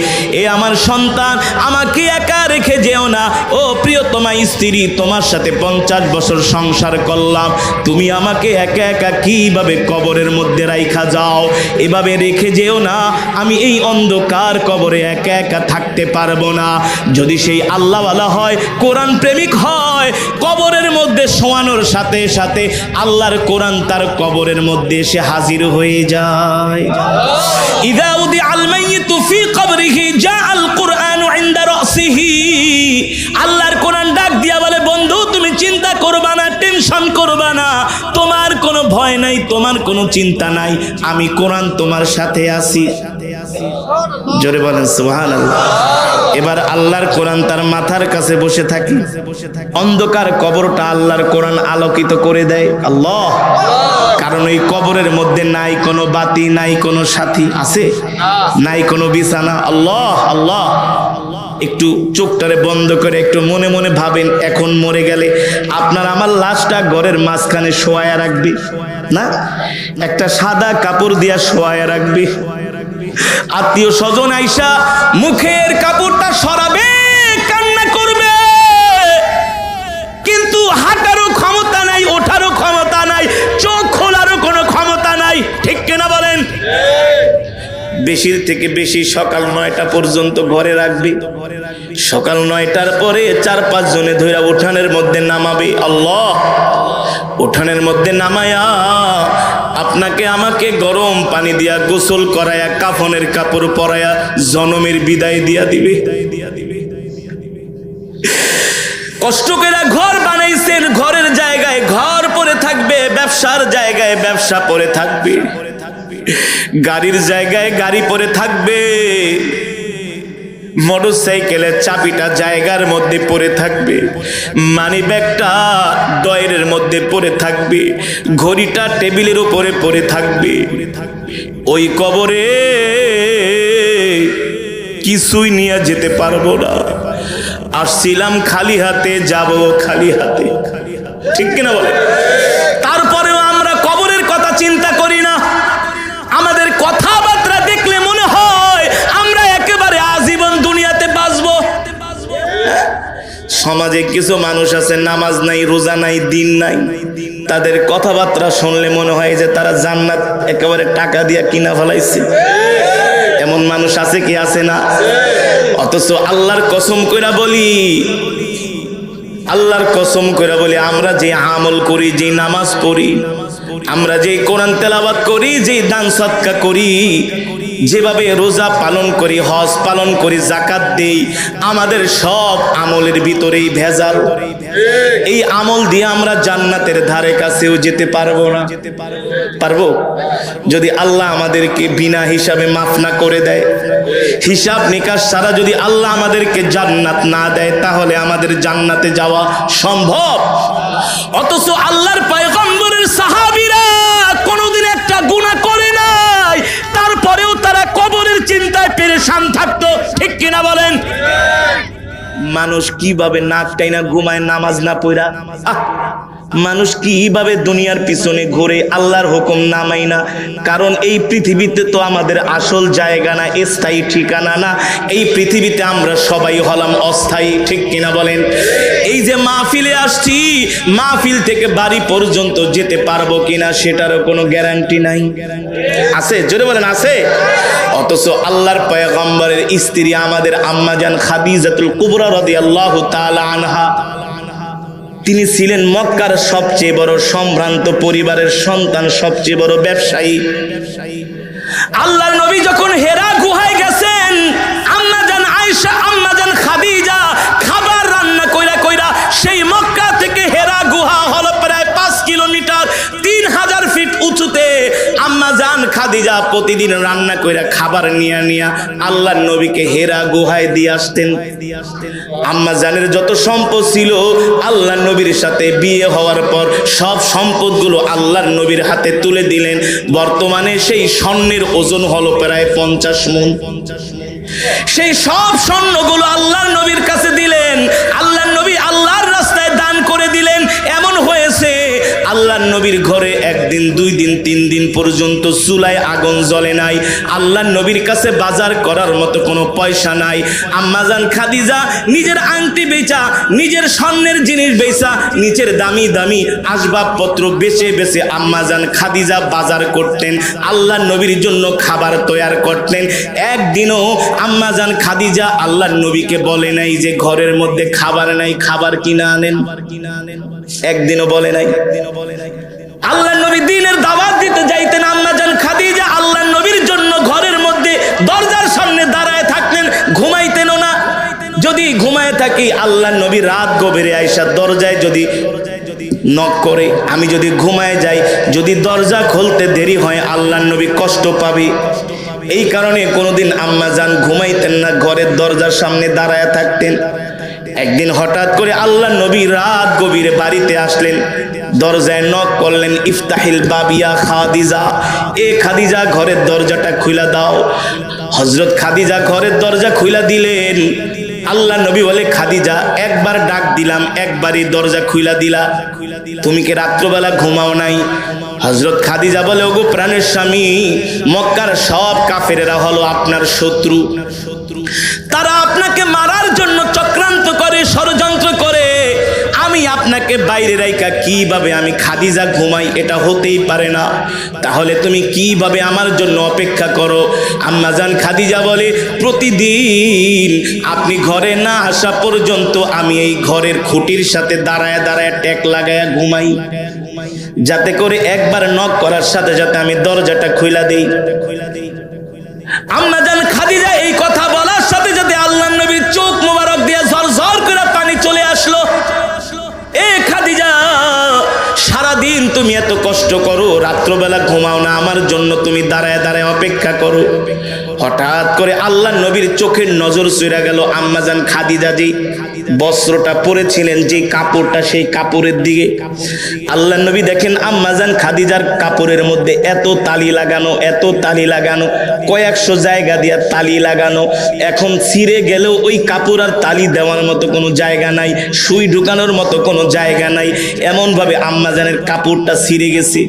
এ আমার সন্তান, আমাকে একা রেখে যেও না। ও প্রিয়তমা স্ত্রী, তোমার সাথে 50 বছর সংসার করলাম, তুমি আমাকে একা একা কিভাবে কবরের মধ্যে রাইখা যাও? এভাবে রেখে যেও না, আমি এই অন্ধকার কবরে একা একা থাকতে পারবো না। যদি সেই আল্লাহওয়ালা হয়, কোরআন প্রেমিক হয়, কবরের মধ্যে শোয়ানোর সাথে সাথে আল্লাহর কোরআন তার কবরের মধ্যে এসে হাজির হয়ে যায়। ইযা উদিআল মাইয়িতু ফি কবরিহি জাআল কুরআনু ইনদা রাসিহি, আল্লাহর কোরআন ডাক দিয়া বলে, বন্ধু তুমি চিন্তা করবা না, টেনশন করবা না, তোমার কোনো ভয় নাই, তোমার কোনো চিন্তা নাই, আমি কোরআন তোমার সাথে আছি। জোরে বলেন সুবহানাল্লাহ। এবার আল্লাহর কোরআন তার মাথার কাছে বসে থাকি, অন্ধকার কবরটা আল্লাহর কোরআন আলোকিত করে দেয়। আল্লাহ, কারণ ওই কবরের মধ্যে নাই কোনো বাতি, নাই কোনো সাথী, আছে নাই কোনো বিছানা। আল্লাহ আল্লাহ, একটু চোখটারে বন্ধ করে একটু মনে মনে ভাবেন, এখন মরে গেলে আপনার আমার লাশটা ঘরের মাঝখানে শোয়ায়া রাখবি না, একটা সাদা কাপড় দিয়া শোয়ায়া রাখবি। আত্মীয় স্বজন আইসা মুখের কাপড়টা সরাবে, কান্না করবে, কিন্তু হাঁটারও ক্ষমতা নাই, ওঠারও ক্ষমতা নাই, চোখ খোলারও কোনো ক্ষমতা নাই। ঠিক কিনা বলেন? বেশির থেকে বেশি সকাল 9টা পর্যন্ত ঘরে রাখবি। সকাল 9টার পরে 4-5 জনে ধইরা উঠানের মধ্যে নামাবে। আল্লাহ, উঠানের মধ্যে নামায়া আপনাকে আমাকে গরম পানি দিয়া গোসল করায়া কাফনের কাপড় পরায়া জনমের বিদায় দিয়া দিবে। কষ্ট করে ঘর বানাইছেন, ঘরের জায়গায় ঘর পড়ে থাকবে, ব্যবসার জায়গায় ব্যবসা পড়ে থাকবে, গাড়ির জায়গায় গাড়ি পড়ে থাকবে, মোটরসাইকেলের চাবিটা জায়গার মধ্যে পড়ে থাকবে, মানি ব্যাগটা ডয়ের মধ্যে পড়ে থাকবে, ঘড়িটা টেবিলের উপরে পড়ে থাকবে। ওই কবরে কিছুই নিয়ে যেতে পারবো না। আসছিলাম খালি হাতে, যাব খালি হাতে। ঠিক কিনা বলে? তারপরেও আমরা কবরের কথা চিন্তা করি না। আমাদের কথাবার্তা দেখলে মনে হয় আমরা একেবারে আজীবন দুনিয়াতে বাঁচবো। সমাজে কিছু মানুষ আছে, নামাজ নাই, রোজা নাই, দিন নাই, তাদের কথাবার্তা শুনলে মনে হয় যে তারা জান্নাত একেবারে টাকা দিয়া কিনা ফেলাইছে। এমন মানুষ আছে কি আছে না? অথচ আল্লাহর কসম কইরা বলি, আল্লাহর কসম কইরা বলি, আমরা যে আমল করি, যে নামাজ পড়ি, আমরা যে কোরআন তেলাওয়াত করি, যে দান সদকা করি, যেভাবে রোজা পালন করি, হজ পালন করি, যাকাত দেই, আমাদের সব আমলের ভিতরেই ভেজাল। এই আমল দিয়ে আমরা জান্নাতের ধারে কাছেও যেতে পারবো না। পারবো? যদি আল্লাহ আমাদেরকে বিনা হিসাবে মাফ না করে দেয়, হিসাব নিকাশ ছাড়া যদি আল্লাহ আমাদেরকে জান্নাত না দেয়, তাহলে আমাদের জান্নাতে যাওয়া সম্ভব? অথচ আল্লাহর পয়গম্বরের সাহাবীরা কোনোদিন একটা গুনাহ করে নাই, তারপরেও তারা কবরের চিন্তায় পেরেশান থাকতো। ঠিক কিনা বলেন? মানুষ কিভাবে নাক টাইনা ঘুমায় নামাজ না পড়া? মানুষ কিভাবে দুনিয়ার পিছনে ঘুরে আল্লাহর হুকুম না মাইনা? কারণ এই পৃথিবীতে তো আমাদের আসল জায়গা না, স্থায়ী ঠিকানা না। এই পৃথিবীতে আমরা সবাই হলাম অস্থায়ী। ঠিক কিনা বলেন? এই যে মাহফিলে আসছি, মাহফিল থেকে বাড়ি পর্যন্ত যেতে পারবো কিনা সেটারও কোনো গ্যারান্টি নাই। আছে? জোরে বলেন আছে? অথচ আল্লাহর পয়গম্বরের স্ত্রী আমাদের আম্মাজান খাদিজাতুল কুবরা রাদিয়াল্লাহু তাআলা আনহা, তিনি ছিলেন মক্কার সবচেয়ে বড় সম্ভ্রান্ত পরিবারের সন্তান, সবচেয়ে বড় ব্যবসায়ী। আল্লাহর নবী যখন হেরা গুহায় গেছেন, আম্মাজান আয়েশা, আম্মাজান খাদিজা খাবার রান্না কইরা কইরা সেই মক্কা থেকে হেরা গুহা হলো প্রায় 5 কিলোমিটার, 3000 ফিট উঁচুতে। আম্মাজান খাদিজা প্রতিদিন রান্না কইরা খাবার নিয়া নিয়া আল্লাহর নবীকে হেরা গুহায় দিয়ে আসতেন। আম্মাজানের যত সম্পদ ছিল, আল্লাহর নবীর সাথে বিয়ে হওয়ার পর সব সম্পদগুলো আল্লাহর নবীর হাতে তুলে দিলেন। বর্তমানে সেই স্বর্ণের ওজন হলো প্রায় 50 মণ। সেই সব স্বর্ণগুলো আল্লাহর নবীর কাছে দিলেন। আল্লাহর নবী আল্লাহর রাস্তায় দান করে দিলেন। এমন হয়েছে আল্লাহর নবীর ঘরে 1 দিন 2 দিন 3 দিন পর্যন্ত চুলায় আগুন জ্বলে নাই। আল্লাহর নবীর কাছে বাজার করার মতো কোনো পয়সা নাই। আম্মাজান খাদিজা নিজের আংটি বেচা, নিজের স্বর্ণের জিনিস বেচা, নিজের দামি দামি আসবাবপত্র বেচে বেচে আম্মাজান খাদিজা বাজার করতেন, আল্লাহর নবীর জন্য খাবার তৈরি করতেন। একদিনও আম্মাজান খাদিজা আল্লাহর নবীকে বলে নাই যে ঘরের মধ্যে খাবার নাই, খাবার কিনে আনেন। একদিনও বলে নাই। আল্লাহর নবী দিনের দাওয়াত দিতে যাইতেন, আম্মাজান খাদিজা আল্লাহর নবীর জন্য ঘরের মধ্যে দরজার সামনে দাঁড়ায় থাকতেন, ঘুমাইতেনও না। যদি ঘুমায় থাকি, আল্লাহর নবী রাত গভীরে আয়েশা দরজায় যদি নক করে, আমি যদি ঘুমায় যাই, যদি দরজা খুলতে দেরি হয়, আল্লাহর নবী কষ্ট পাবে। এই কারণে কোনোদিন আম্মা জান ঘুমাইতেন না, ঘরের দরজার সামনে দাঁড়ায় থাকতেন। একদিন হঠাৎ করে আল্লাহ নবী রাত গভীরে বাড়িতে আসলেন, দরজায় নক করলেন, ইফতাহিল বাবিয়া খাদিজা, এ খাদিজা ঘরের দরজাটা খুলে দাও। হযরত খাদিজা ঘরের দরজা খুলে দিলেন। আল্লাহ নবী বলে, খাদিজা একবার ডাক দিলাম, একবারই দরজা খুলে দিলা, তুমি কি রাত্রবেলা ঘুমাও নাই? হযরত খাদিজা বলে, ওগো প্রাণের স্বামী, মক্কার সব কাফেরেরা হলো আপনার শত্রু, তারা আপনাকে মারার জন্য চক্রান্ত করে, ষড়যন্ত্র করে। আমি আপনাকে বাইরে রাইখা কিভাবে আমি খাদিজা ঘুমাই? এটা হতেই পারে না। তাহলে তুমি কিভাবে আমার জন্য অপেক্ষা করো? আম্মাজান খাদিজা বলে, প্রতিদিন আপনি ঘরে না আসা পর্যন্ত আমি এই ঘরের খুঁটির সাথে দাঁড়ায় দাঁড়ায় ট্যাক লাগায়া ঘুমাই, যাতে করে একবার নক করার সাথে সাথে আমি দরজাটা খুইলা দেই। আম্মাজান খাদিজা এই কথা বলার সাথে সাথে আল্লাহর নবীর চোখ মোবারক দিয়ে ঝরঝর করে পানি চলে আসলো। এ খাদিজা, সারাদিন তুমি এত কষ্ট করো, রাত্রবেলা ঘুমাও না, আমার জন্য তুমি দাঁড়ায় দাঁড়ায় অপেক্ষা করো। হঠাৎ করে আল্লাহর নবীর চোখের নজর চলে গেল আম্মাজান খাদিজা যে বস্ত্রটা পরেছিলেন, যে কাপড়টা, সেই কাপড়ের দিকে। আল্লাহর নবী দেখেন আম্মাজান খাদিজার কাপড়ের মধ্যে এত তালি লাগানো, এত তালি লাগানো, কয়েকশো জায়গা দিয়ে তালি লাগানো। এখন ছিঁড়ে গেলেও ওই কাপড় আর তালি দেওয়ার মতো কোনো জায়গা নাই, সুই ঢুকানোর মতো কোনো জায়গা নাই, এমন ভাবে আম্মাজানের কাপড়টা ছিঁড়ে গেছে।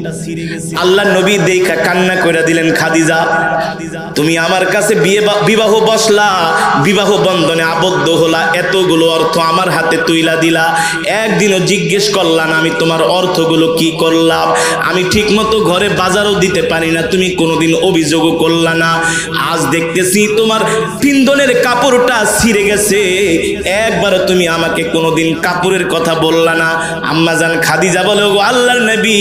আল্লাহর নবী দেখা কান্না করে দিলেন, খাদিজা তুমি আমার কাছে বিবাহ বসলা, বিবাহ বন্ধনে আবদ্ধ হলা, এতগুলো অর্থ আমার হাতে তুইলা দিলা, একদিনও জিজ্ঞেস করলাম আমি তোমার অর্থগুলো কি করলাম? আমি ঠিক মতো ঘরে বাজারও দিতে পারি না, তুমি কোনোদিন অভিযোগও করলা না। আজ দেখতেছি তোমার পিন্দনের কাপড়টা ছিঁড়ে গেছে, একবারও তুমি আমাকে কোনোদিন কাপড়ের কথা বললা না। আম্মাজান খাদিজা বলে, ও আল্লাহর নবী,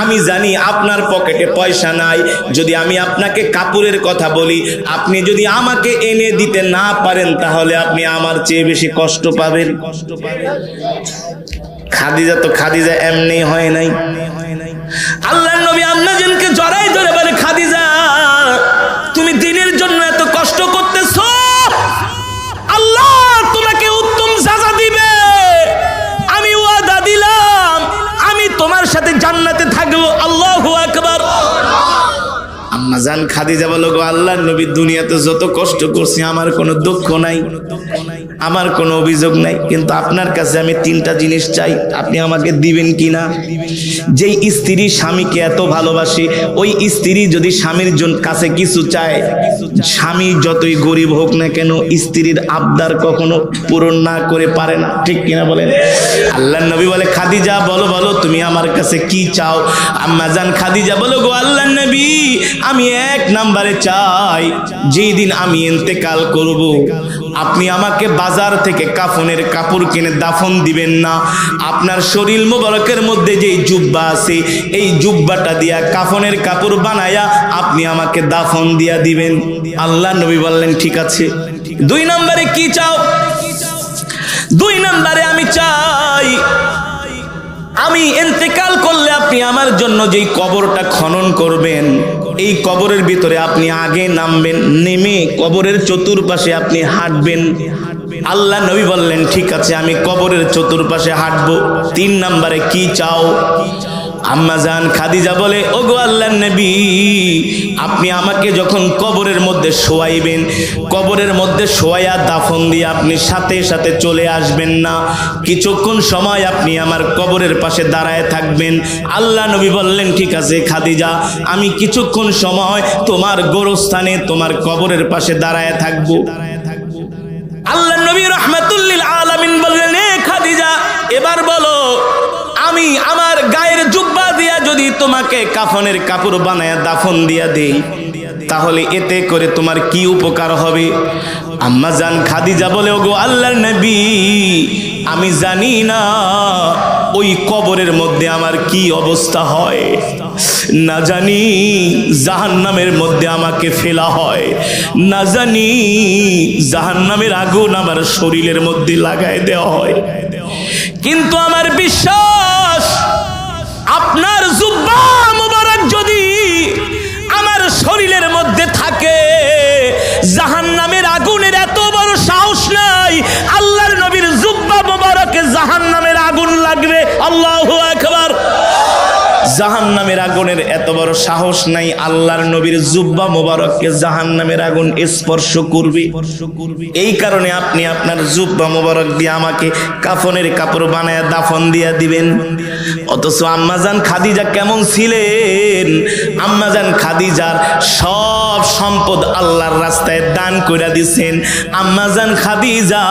আমি জানি আপনার পকেটে পয়সা নাই, যদি আমি আপনাকে কাপড়ের কথা বলি, আপনি যদি আমাকে এনে দিতে না পারেন, তাহলে আপনি আমার চেয়ে বেশি কষ্ট পাবেন। খাদিজা তো খাদিজা এমনি হয় নাই। আল্লাহর নবী আম্মাজানকে জড়াই ধরে বলে, খাদিজা তুমি দিনের জন্য এত কষ্ট করতেছো, আল্লাহ তোমাকে উত্তম সাজা দিবে। আমি ওয়াদা দিলাম আমি তোমার সাথে জান্নাতে থাকবো। আল্লাহু আকবার। আম্মাজান খাদিজা বলো, গো আল্লাহর নবী, দুনিয়াতে যত কষ্ট করছি আমার কোনো দুঃখ নাই, আমার কোনো অভিযোগ নাই, কিন্তু আপনার কাছে আমি তিনটা জিনিস চাই, আপনি আমাকে দিবেন কিনা? যেই স্ত্রী স্বামীকে এত ভালোবাসে, ওই স্ত্রী যদি স্বামীর কাছে কিছু চায়, স্বামী যতই গরিব হোক না কেন, স্ত্রীর আবদার কখনো পূরণ না করে পারে না, ঠিক কিনা বলেন? আল্লাহর নবী বলে, খাদিজা বলো বলো তুমি আমার কাছে কি চাও? আম্মাজান খাদিজা বলো, গো আল্লাহর নবী, আমি এক নম্বরে চাই, যেই দিন আমি ইন্তেকাল করব, আপনি আমাকে বাজার থেকে কাফনের কাপড় কিনে দাফন দিবেন না, আপনার শরীর মোবারকের মধ্যে যেই জুব্বা আছে, এই জুব্বাটা দিয়া কাফনের কাপড় বানায়া আপনি আমাকে দাফন দিয়া দিবেন। আল্লাহ নবী বললেন, ঠিক আছে। দুই নম্বরে কি চাও? দুই নম্বরে আমি চাই, আমি ইন্তেকাল করলে আপনি আমার জন্য যেই কবরটা খনন করবেন, এই কবরের ভিতরে আপনি আগে নামবেন, নেমে কবরের চতুর্পাশে আপনি হাঁটবেন। আল্লাহ নবী বললেন, ঠিক আছে, আমি কবরের চতুর্পাশে হাঁটবো। তিন নম্বরে কি চাও? আম্মাজান খাদিজা বলে, ওগো আল্লাহর নবী, আপনি আমাকে যখন কবরের মধ্যে শোয়াইবেন, কবরের মধ্যে শোয়াইয়া দাফন দিয়ে আপনি সাথে সাথে চলে আসবেন না, কিছুক্ষণ সময় আপনি আমার কবরের পাশে দাঁড়ায় থাকবেন। আল্লাহ নবী বললেন, ঠিক আছে খাদিজা, আমি কিছুক্ষণ সময় তোমার গোরস্থানে, তোমার কবরের পাশে দাঁড়ায় থাকবো। আল্লাহ নবী রাহমাতুল লিল আলামিন বললেন, এ খাদিজা, এবার বলো, আমি আমার গায়ের জুব্বা দিয়া যদি তোমাকে কাফনের কাপড় বানায়া দাফন দিয়া দেই, তাহলে এতে করে তোমার কি উপকার হবে? আম্মাজান খাদিজা বলে, ওগো আল্লাহর নবী, আমি জানি না ওই কবরের মধ্যে আমার কি অবস্থা হয়, না জানি জাহান্নামের মধ্যে আমাকে ফেলা হয়, না জানি জাহান্নামের আগুন আমার শরীরের মধ্যে লাগায় দেওয়া হয়, কিন্তু আমার বিশ্বাস, আপনার জুব্বা মুবারক যদি আমার শরীরের মধ্যে থাকে, আল্লাহু আকবার। জাহান্নামের আগুনের এত বড় সাহস নাই, আল্লাহর নবীর জুব্বা মোবারককে জাহান্নামের আগুন স্পর্শ করবে। এই কারণে আপনি আপনার জুব্বা মোবারক দিয়ে আমাকে কাফনের কাপড় বানায় দাফন দিয়া দিবেন। অথচ আম্মাজান খাদিজা কেমন ছিলেন? আম্মাজান খাদিজার সব সম্পদ আল্লাহর রাস্তায় দান করে দিছেন। আম্মাজান খাদিজা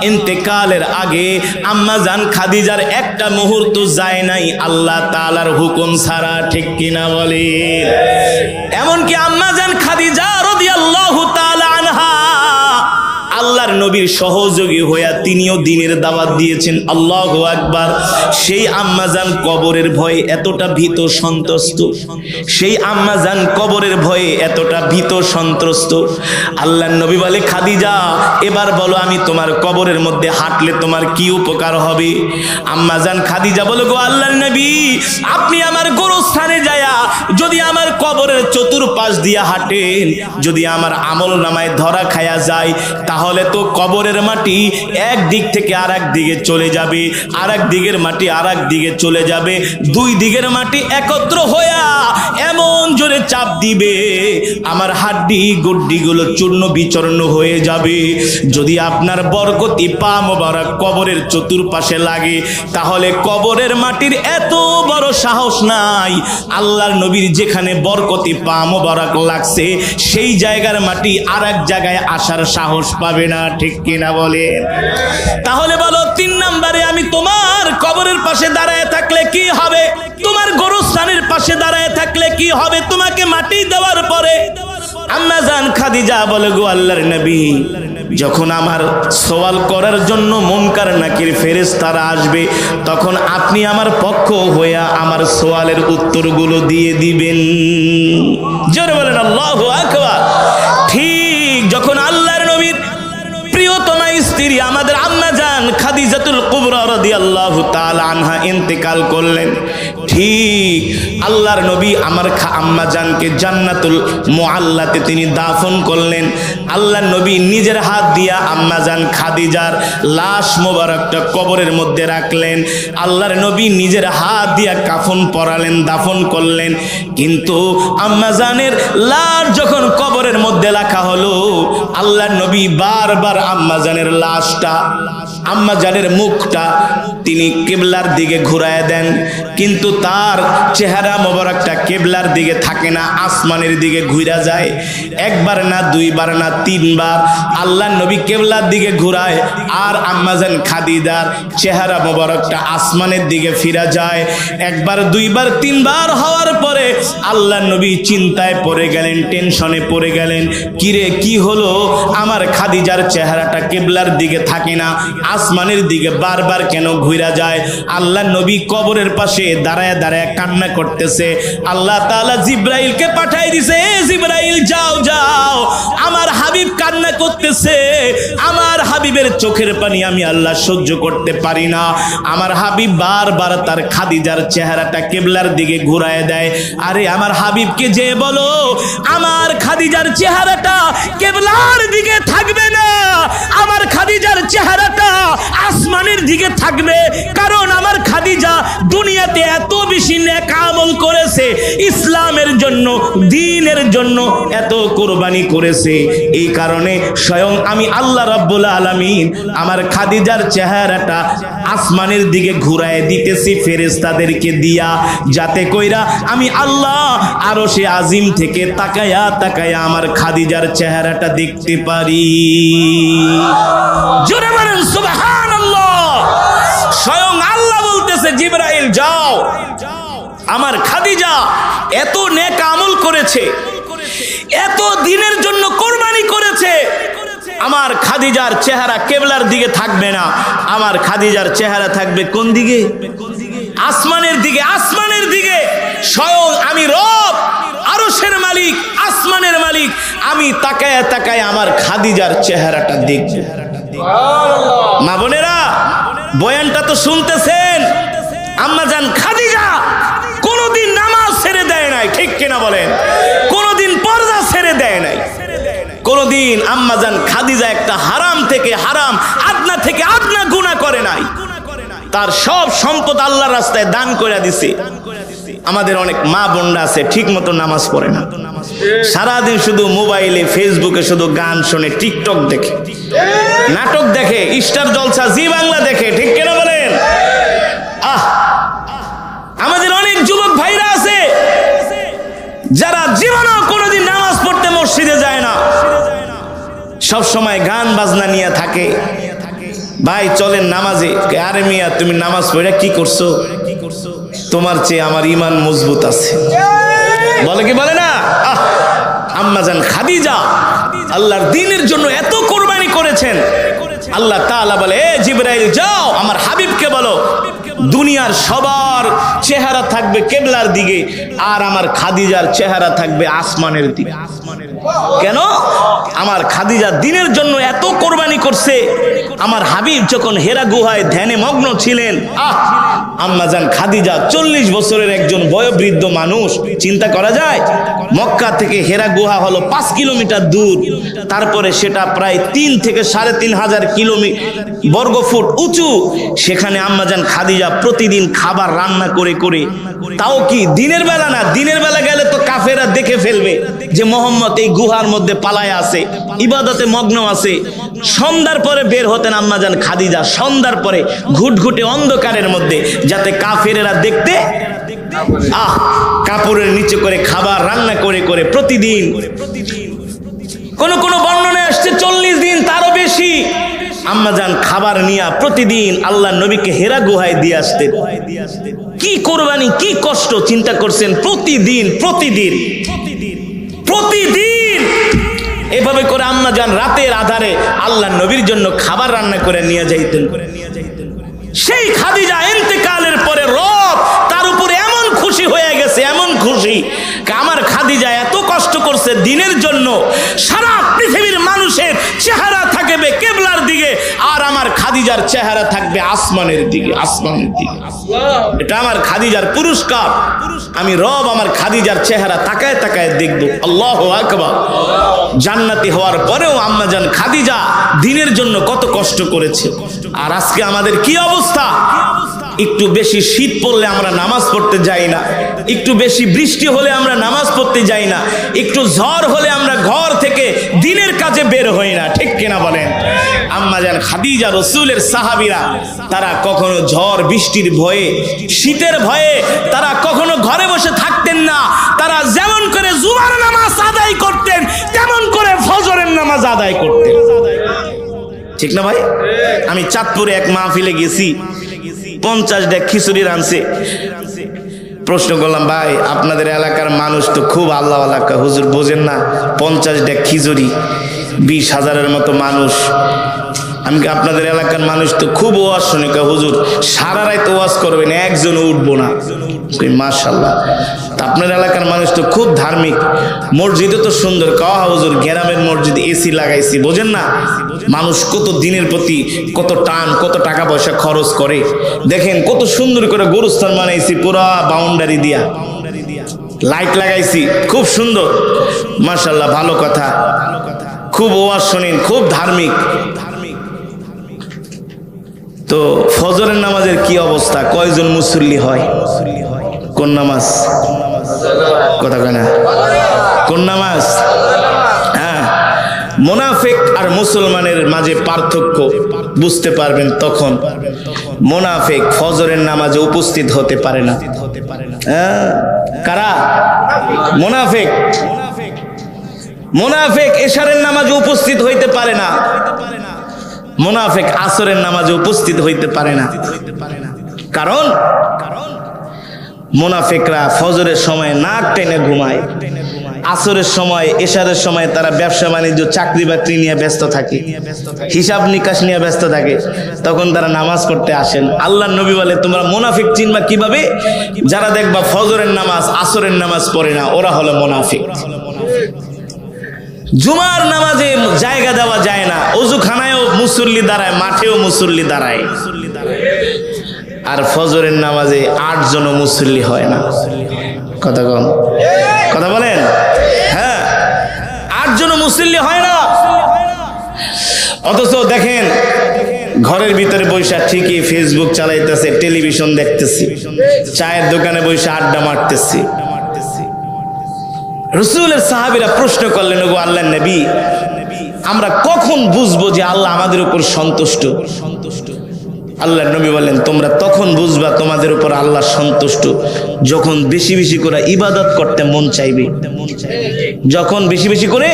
ইন্তেকালের আগে আম্মাজান খাদিজার একটা মুহূর্ত যায় নাই আল্লাহ তাআলার হুকুম ছাড়া, ঠিক কিনা বলেন? এমনকি আম্মাজান খাদিজা রাদিয়াল্লাহু তাআলা আনহা আল্লাহর নবীর সহযোগী হইয়া তিনিও দ্বীনের দাওয়াত দিয়েছেন। আল্লাহু আকবার। সেই আম্মাজান কবরের ভয়ে এতটা ভীত সন্ত্রস্ত, সেই আম্মাজান কবরের ভয়ে এতটা ভীত সন্ত্রস্ত। আল্লাহর নবী বলে, খাদিজা এবার বলো আমি তোমার কবরের মধ্যে হাঁটলে তোমার কি উপকার হবে? আম্মাজান খাদিজা বলে, গো আল্লাহর নবী, আপনি আমার গোরস্থানে যায়া যদি আমার কবরের চতুর্পাশ দিয়ে হাঁটেন, যদি আমার আমল নামায় ধরা খায়া যায়, তাহলে তো কবরের মাটি এক দিক থেকে আর এক দিকে চলে যাবে, আর এক দিকের মাটি আর এক দিকে চলে যাবে, দুই দিকের মাটি একত্র হইয়া এমন জোরে চাপ দিবে আমার হাড্ডি গুড্ডিগুলো চূর্ণ বিচূর্ণ হয়ে যাবে। যদি আপনার বরকতি পা মোবারক কবরের চতুর্পাশে লাগে, তাহলে কবরের মাটির এত বড় সাহস নাই। আল্লাহর নবীর যেখানে বরকতি পা মোবারক লাগছে সেই জায়গার মাটি আর এক জায়গায় আসার সাহস পাবে না, ঠিক কিনা বলে? তাহলে বলো, 3 নম্বরে আমি তোমার কবরের পাশে দাঁড়ায় থাকলে কি হবে? তোমার গোরস্থানের পাশে দাঁড়ায় থাকলে কি হবে তোমাকে মাটি দেওয়ার পরে? আম্মাজান খাদিজা বলে, গো আল্লাহর নবী, যখন আমার সওয়াল করার জন্য মুনকার নাকির ফেরেশতারা আসবে, তখন আপনি আমার পক্ষ হইয়া আমার সওয়ালের উত্তরগুলো দিয়ে দিবেন। জোরে বলেন আল্লাহু আকবার। ঠিক যখন আল্লাহর নবীর প্রিয়তমা স্ত্রী আমাদের আম্মাজান খাদিজাতুল কুবরা রাদিয়াল্লাহু তাআলা আনহা ইন্তেকাল করলেন, ঠিক আল্লাহর নবী আমার আম্মাজানকে জান্নাতুল মুআল্লাতে তিনি দাফন করলেন। আল্লাহর নবী নিজের হাত দিয়া আম্মাজান খাদিজার লাশ মোবারকটা কবরের মধ্যে রাখলেন। আল্লাহর নবী নিজের হাত দিয়া কাফন পরালেন, দাফন করলেন। কিন্তু আম্মাজানের লাশ যখন কবরের মধ্যে রাখা হলো, আল্লাহর নবী বারবার আম্মাজানের লাশটা, আম্মাজানের মুখটা তিনি কিবলার দিকে ঘুরায় দেন, কিন্তু তার চেহারা মোবারকটা কিবলার দিকে থাকে না, আসমানের দিকে ঘুরা যায়। একবার না, দুইবার না, 3 বার আল্লাহর নবী কিবলার দিকে ঘুরায়, আর আম্মাজান খাদিজার চেহারা মোবারকটা আসমানের দিকে ফিরা যায়। একবার, দুইবার, 3 বার হওয়ার পরে আল্লাহর নবী চিন্তায় পড়ে গেলেন, টেনশনে পড়ে গেলেন। কিরে, কি হলো? আমার খাদিজার চেহারাটা কিবলার দিকে থাকে না, আসমানের দিকে বারবার কেন ঘুরা যায়? আল্লাহর নবী কবরের পাশে দাঁড়ায় দাঁড়ায় কান্না করতেছে। আল্লাহ তাআলা জিবরাইলকে পাঠাই দিছে, এ জিবরাইল যাও যাও, আমার হাবিব কান্না করতেছে, আমার হাবিবের চোখের পানি আমি আল্লাহ সহ্য করতে পারি না। আমার হাবিব বারবার তার খাদিজার চেহারাটা কিবলার দিকে ঘুরায় দেয়। আরে আমার হাবিবকে যে বলো আমার খাদিজার চেহারাটা কিবলার দিকে থাকবে না, আমার খাদিজার চেহারাটা আসমানের দিকে থাকবে। কারণ আমার খাদিজা দুনিয়াতে এত বেশি নেক আমল করেছে, ইসলামের জন্য, দ্বীনের জন্য এত কুরবানি করেছে। এই কারণে স্বয়ং আমি আল্লাহ রাব্বুল আলামিন আমার খাদিজার চেহারাটা আসমানের দিকে ঘুরায় দিতেছি ফেরেশতাদেরকে দিয়া, যাতে কইরা আমি আল্লাহ আরশে আজিম থেকে তাকায়া তাকায়া আমার খাদিজার চেহারাটা দেখতে পারি। জোরে বলেন সুবহানাল্লাহ। স্বয়ং আল্লাহ বলতেছে, জিবরাইল যাও, আমার খাদিজা এত নেক আমল করেছে, এত দিনের জন্য কুরবানি করেছে, আমার খাদিজার চেহারা কিবলার দিকে থাকবে না, আমার খাদিজার চেহারা থাকবে কোন দিকে? আসমানের দিকে। আসমানের দিকে স্বয়ং আমি রব, আরশের মালিক, আসমানের মালিক, আমি তাকায় তাকায় আমার খাদিজার চেহারাটা দেখব। মা বোনেরা, বয়ানটা তো শুনতেছেন। আম্মাজান খাদিজা কোনদিন নামাজ ছেড়ে দেয় নাই, ঠিক কিনা বলেন? কোনদিন পর্দা ছেড়ে দেয় নাই। কোনদিন আম্মাজান খাদিজা একটা হারাম থেকে হারাম, আদনা থেকে আদনা গুনাহ করে নাই। তার সব সম্পদ আল্লাহর রাস্তায় দান করে দিছে। আমাদের অনেক মা বোনরা আছে ঠিক মতো নামাজ পড়ে না, সারাদিন শুধু মোবাইলে ফেসবুকে শুধু গান শোনে, টিকটক দেখে, নাটক দেখে, স্টার জলসা, জি বাংলা দেখে, ঠিক কেনা বলেন? আমাদের অনেক যুবক ভাইরা আছে যারা জীবনেও কোনোদিন নামাজ পড়তে মসজিদে যায় না, সব সময় গান বাজনা নিয়ে থাকে। ভাই চলেন নামাজে, আরে মিয়া তুমি নামাজ পড়ে কি করছো? তোমার চেয়ে আমার ঈমান মজবুত আছে, বলে কি বলে না? আম্মাজান খাদিজা আল্লাহর দ্বীনের জন্য এত কোরবানি করেছেন। আল্লাহ তাআলা বলে, এ জিবরাইল যাও আমার হাবিবকে বলো দুনিয়ার সবার চেহারা থাকবে কিবলার দিকে, আর আমার খাদিজার চেহারা থাকবে আসমানের দিকে। কেন? আমার খাদিজা দ্বীনের জন্য এত কোরবানি করছে। আমার হাবিব যখন হেরা গুহায় ধ্যানে মগ্ন ছিলেন, আম্মাজান খাদিজা 40 বছরের একজন বয়োবৃদ্ধ মানুষ, চিন্তা করা যায়? মক্কা থেকে হেরা গুহা হলো 5 কিলোমিটার দূর, তারপরে সেটা প্রায় 3 থেকে 3,500 বর্গ ফুট উঁচু। সেখানে আম্মাজান খাদিজা প্রতিদিন খাবার রান্না করে করে, তাও কি দিনের বেলা না, দিনের বেলা গেলে তো কাফেররা দেখে ফেলবে যে মোহাম্মদ এই গুহার মধ্যে পালায় আছে, ইবাদতে মগ্ন আছে। সন্ধ্যার পরে বের হতেন আম্মাজান খাদিজা, সন্ধ্যার পরে ঘুটঘুটে অন্ধকারের মধ্যে, যাতে কাফেরেরা দেখতে কাপড়ের নিচে করে খাবার রান্না করে করে প্রতিদিন। কোন কোন বর্ণনায় আসছে 40 দিন, তারও বেশি আম্মাজান খাবার নিয়ে প্রতিদিন আল্লাহ নবীকে হেরা গুহায় দিয়ে আসতেন। কি কোরবানি, কি কষ্ট, চিন্তা করছেন? প্রতিদিন প্রতিদিন প্রতিদিন এভাবে করে আম্মাজান রাতের আধারে আল্লাহ নবীর জন্য খাবার রান্না করে নিয়ে যাইতেন। সেই খাদিজা ইন্তেকালের পরে রব তার উপরে এমন খুশি হয়ে গেছে, এমন খুশি, আমার খাদিজা এত কষ্ট করছে দ্বীনের জন্য, সারা পৃথিবীর মানুষের চেহারা থাকবে কিবলার দিকে, আর আমার খাদিজার চেহারা থাকবে আসমানের দিকে, আসমানের দিকে। এটা আমার খাদিজার পুরস্কার। আমি রব আমার খাদিজার চেহারা তাকায় তাকায় দেখব। আল্লাহু আকবার। জান্নাতি হওয়ার পরেও আম্মাজান খাদিজা দ্বীনের জন্য কত কষ্ট করেছে। আর আজকে আমাদের কি অবস্থা? একটু বেশি শীত পড়লে আমরা নামাজ পড়তে যাই না, একটু বেশি বৃষ্টি হলে আমরা নামাজ পড়তে যাই না, একটু ঝড় হলে আমরা ঘর থেকে দ্বীনের কাজে বের হই না, ঠিক কিনা বলেন? আম্মাজান খাদিজা রাসূলের সাহাবীরা তারা কখনো ঝড় বৃষ্টির ভয়ে, শীতের ভয়ে তারা কখনো ঘরে বসে থাকতেন না। তারা যেমন করে জুমার নামাজ আদায় করতেন, তেমন করে ফজরের নামাজ আদায় করতেন, ঠিক না ভাই? আমি চাঁদপুরে এক মাহফিলে গেছি, 50 ডেক খিচুড়ি রানছে। প্রশ্ন করলাম, ভাই আপনাদের এলাকার মানুষ তো খুব আল্লাহ এলাকা, হুজুর বোঝেন না 50 ডেক খিচুড়ি, 20,000-এর মতো মানুষ। আমি আপনাদের এলাকার মানুষ তো খুব ওয়াজ শুনে, হুজুর সারা রাত ওয়াজ করবেন, একজন উঠবো না। মাশাআল্লাহ, আপনার এলাকার মানুষ তো খুব ধার্মিক, মসজিদও তো সুন্দর। কাওয়া হুজুর গ্রামের মসজিদ এসি লাগাইছি, বোঝেন না মানুষ কত দিনের প্রতি কত টান, কত টাকা পয়সা খরচ করে। দেখেন কত সুন্দর করে গোরস্থান বানাইছি, পুরা বাউন্ডারি দিয়া লাইট লাগাইছি, খুব সুন্দর মাশাআল্লাহ, ভালো কথা। খুব ওয়াজ শোনেন, খুব ধার্মিক। তো ফজরের নামাজের কি অবস্থা? কয়জন মুসল্লি হয়? কোন নামাজ? কথা কয় না, কোন নামাজ? হ্যাঁ, মুনাফিক আর মুসলমানের মাঝে পার্থক্য বুঝতে পারবেন তখন। মুনাফিক ফজরের নামাজে উপস্থিত হতে পারে না। হ্যাঁ, কারা? মুনাফিক। মুনাফিক এশারের নামাজে উপস্থিত হইতে পারে না, মুনাফিক আসরের নামাজে উপস্থিত হইতে পারে না। কারণ মুনাফিকরা ফজরের সময় নাক টেনে ঘুমায়, আসরের সময়, এশারের সময় তারা ব্যবসা বাণিজ্য, চাকরি বাকরি নিয়ে ব্যস্ত থাকে, হিসাব নিকাশ নিয়ে ব্যস্ত থাকে, তখন তারা নামাজ পড়তে আসেন। আল্লাহর নবী বলে, তোমরা মুনাফিক চিনবা কিভাবে? যারা দেখবা ফজরের নামাজ, আসরের নামাজ পড়ে না, ওরা হলো মুনাফিক। জুমার নামাজে জায়গা দেওয়া যায় না, ওযুখানায়ও মুসল্লি দাঁড়ায়, মাঠেও মুসল্লি দাঁড়ায়, আর ফজরের নামাজে 8 জন মুসল্লি হয় না। কথা কম, কথা বলেন। হ্যাঁ, 8 জন মুসল্লি হয় না। অথচ দেখেন ঘরের ভিতরে বৈশা ঠিকই ফেসবুক চালাইতেছে, টেলিভিশন দেখতেছি, চায়ের দোকানে বৈশা আড্ডা মারতেছি। রাসূলের সাহাবীরা প্রশ্ন করলেন, ওগো আল্লাহর নবী, আমরা কখন বুঝবো যে আল্লাহ আমাদের উপর সন্তুষ্ট? আল্লাহর নবী বলেন, তোমরা তখন বুঝবা তোমাদের উপর আল্লাহ সন্তুষ্ট যখন বেশি বেশি করে ইবাদত করতে মন চাইবে। যখন বেশি বেশি করে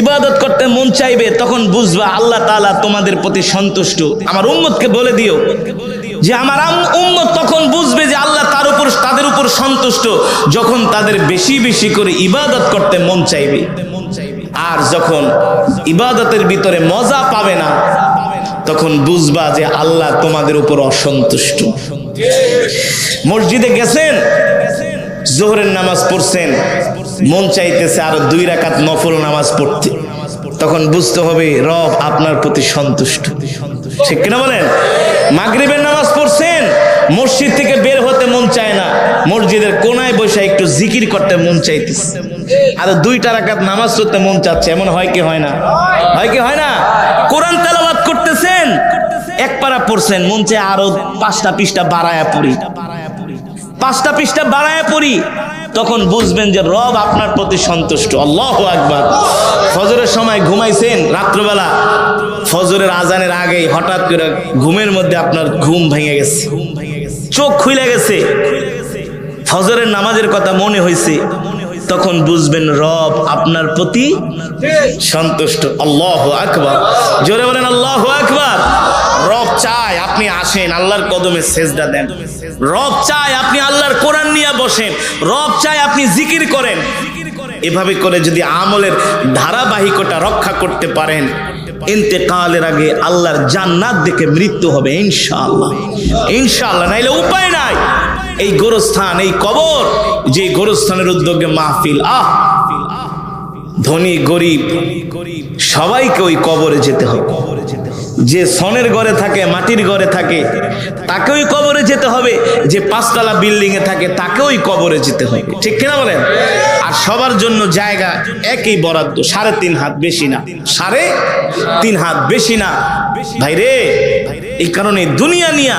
ইবাদত করতে মন চাইবে তখন বুঝবা আল্লাহ তাআলা তোমাদের প্রতি সন্তুষ্ট। আমার উম্মতকে বলে দিও যে আমার উম্মত তখন বুঝবে যে আল্লাহ তাদের উপর সন্তুষ্ট যখন তাদের বেশি বেশি করে ইবাদত করতে মন চাইবে। আর যখন ইবাদতের ভিতরে মজা পাবে না তখন বুঝবা যে আল্লাহ তোমাদের উপর অসন্তুষ্ট। মসজিদে গেছেন, যোহরের নামাজ পড়ছেন, মন চাইতেছে আরো 2 রাকাত নফল নামাজ পড়তে, তখন বুঝতে হবে রব আপনার প্রতি সন্তুষ্ট। ঠিক কিনা বলেন? মাগরিবের নামাজ পড়ছেন, মসজিদ থেকে বের হতে মন চায় না, মসজিদের কোনায় বসে একটু জিকির করতে মন চাইতেছে, আরো 2টা রাকাত নামাজ পড়তে মন চাচ্ছে। এমন হয় কি হয় না? হয় কি হয় না? কোরআন তেলাওয়াত করতেছেন, 1 পারা পড়ছেন, মন চায় আরো 5টা পৃষ্ঠা বাড়ায়া পড়ি, 5টা পৃষ্ঠা বাড়ায়া পড়ি, তখন বুঝবেন যে রব আপনার প্রতি সন্তুষ্ট। আল্লাহু আকবার। ফজরের সময় ঘুমাইছেন, রাত্রবেলা ফজরের আজানের আগেই হঠাৎ করে ঘুমের মধ্যে আপনার ঘুম ভেঙে গেছে, চোখ খুলে গেছে, ফজরের নামাজের কথা মনে হয়েছে, তখন বুঝবেন রব আপনার প্রতি সন্তুষ্ট। আল্লাহু আকবার। জোরে বলেন আল্লাহু আকবার। রব চায় আপনি আসেন, আল্লাহর কদমে সেজদা দেন। রব চায় আপনি আল্লাহর কোরআন নিয়ে বসেন। রব চায় আপনি জিকির করেন। এভাবে করে যদি আমলের ধারাবাহিকতা রক্ষা করতে পারেন, ইন্তেকালের আগে আল্লাহর জান্নাত দেখে মৃত্যু হবে ইনশাআল্লাহ। ইনশাআল্লাহ, নাইলে উপায় নাই। এই গোরস্থান, এই কবর, যে গোরস্থানের উদ্যোগে মাহফিল, ধনী গরিব সবাইকে ওই কবরে যেতে হবে। যে সনের ঘরে থাকে, মাটির ঘরে থাকে, তাকে ওই কবরে যেতে হবে। যে 5তলা বিল্ডিং এ থাকে, তাকে ওই কবরে যেতে হবে। ঠিক কিনা বলেন? আর সবার জন্য জায়গা একই বরাদ্দ, 3.5 হাত, বেশি না, 3.5 হাত, বেশি না। ভাইরে, এই কারণে দুনিয়া নিয়া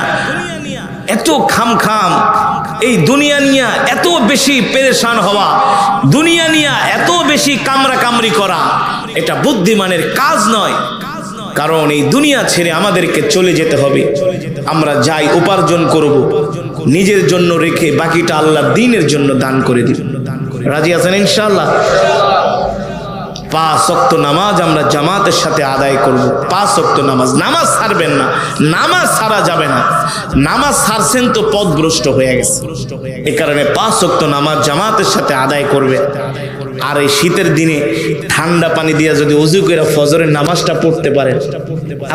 এত খাম, এই দুনিয়া নিয়া এত বেশি পেরেশান হওয়া, দুনিয়া নিয়া এত বেশি কামড়ি করা, এটা বুদ্ধিমানের কাজ নয়। কারণ এই দুনিয়া ছেড়ে আমাদেরকে চলে যেতে হবে। আমরা যাই উপার্জন করব, নিজের জন্য রেখে বাকিটা আল্লাহর দ্বীনের জন্য দান করে দিব। রাজি আছেন ইনশাআল্লাহ? 5 ওয়াক্ত নামাজ আমরা জামাতের সাথে আদায় করব। 5 ওয়াক্ত নামাজ, নামাজ ছাড়বেন না, নামাজ ছাড়া যাবে না। নামাজ ছাড়ছেন তো পথভ্রষ্ট হয়ে গেছে। এই কারণে 5 ওয়াক্ত নামাজ জামাতের সাথে আদায় করবে। আর এই শীতের দিনে ঠান্ডা পানি দিয়ে যদি ওযু করে ফজরের নামাজটা পড়তে পারেন,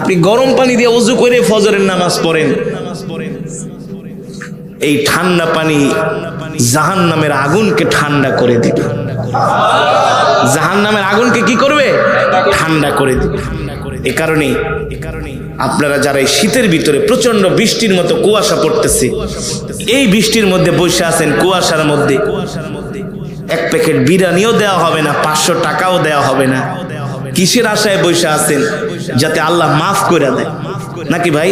আপনি গরম পানি দিয়ে ওযু করে ফজরের নামাজ পড়েন, এই ঠান্ডা পানি জাহান্নামের আগুনকে ঠান্ডা করে দিবে। জাহান্নামের আগুনকে কি করবে? ঠান্ডা করে দিবে। এ কারণে আপনারা যারা এই শীতের ভিতরে প্রচন্ড বৃষ্টির মতো কুয়াশা পড়তেছে, এই বৃষ্টির মধ্যে বসে আছেন, কুয়াশার মধ্যে, 1 প্যাকেট বিরিয়ানিও দেওয়া হবে না, 500 টাকাও দেওয়া হবে না। কিসের আশায় বসে আছেন? যাতে আল্লাহ মাফ করে দেয়, নাকি ভাই?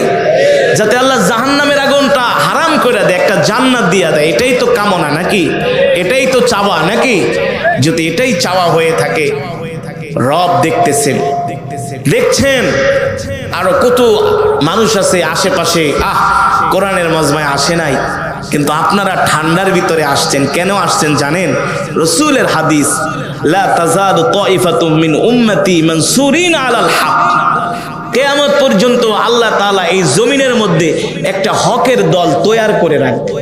যাতে আল্লাহ জাহান্নামের আগুনটা হারাম করে দেয়, একটা জান্নাত দিয়া দেয়। এটাই তো কামনা, নাকি? এটাই তো চাওয়া, নাকি? যদি এটাই চাওয়া হয়ে থাকে, রব দেখতেছেন, দেখছেন আরো কত মানুষ আছে আশেপাশে, কোরআনের মজমায় আসে নাই, কিন্তু আপনারা ঠান্ডার ভিতরে আসছেন। কেন আসছেন জানেন? রাসূলের হাদিস, লা তাযাদু তাইফাতুম মিন উম্মতি মানসুরিন আলাল হক। কিয়ামত পর্যন্ত আল্লাহ তাআলা এই জমিনের মধ্যে একটা হকের দল তৈয়ার করে রাখবে।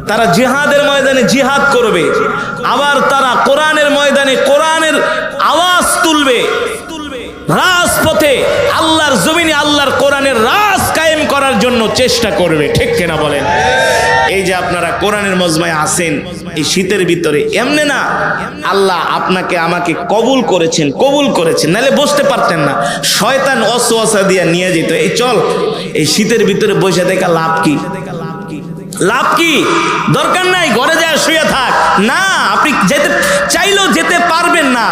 তারা জিহাদের ময়দানে জিহাদ করবে, আবার তারা কোরআনের ময়দানে কোরআনের আওয়াজ তুলবে। রাজপথে আল্লাহর জমিনে আল্লাহর কোরআনের রাজ কায়েম করার জন্য চেষ্টা করবে। ঠিক কিনা বলেন? এই যে আপনারা কোরআনের মজমায় আছেন এই শীতের ভিতরে, এমনি না, আল্লাহ আপনাকে আমাকে কবুল করেছেন, নাহলে বসতে পারতেন না। শয়তান ওয়াসওয়াসা দিয়ে নিয়ে যেত, এই চল, এই শীতের ভিতরে বসে দেখা লাভ কি? লাভ কি? দরকার নাই, ঘরে যায় শুয়ে থাক। না, আপনি যেতে চাইলেও যেতে পারবেন না,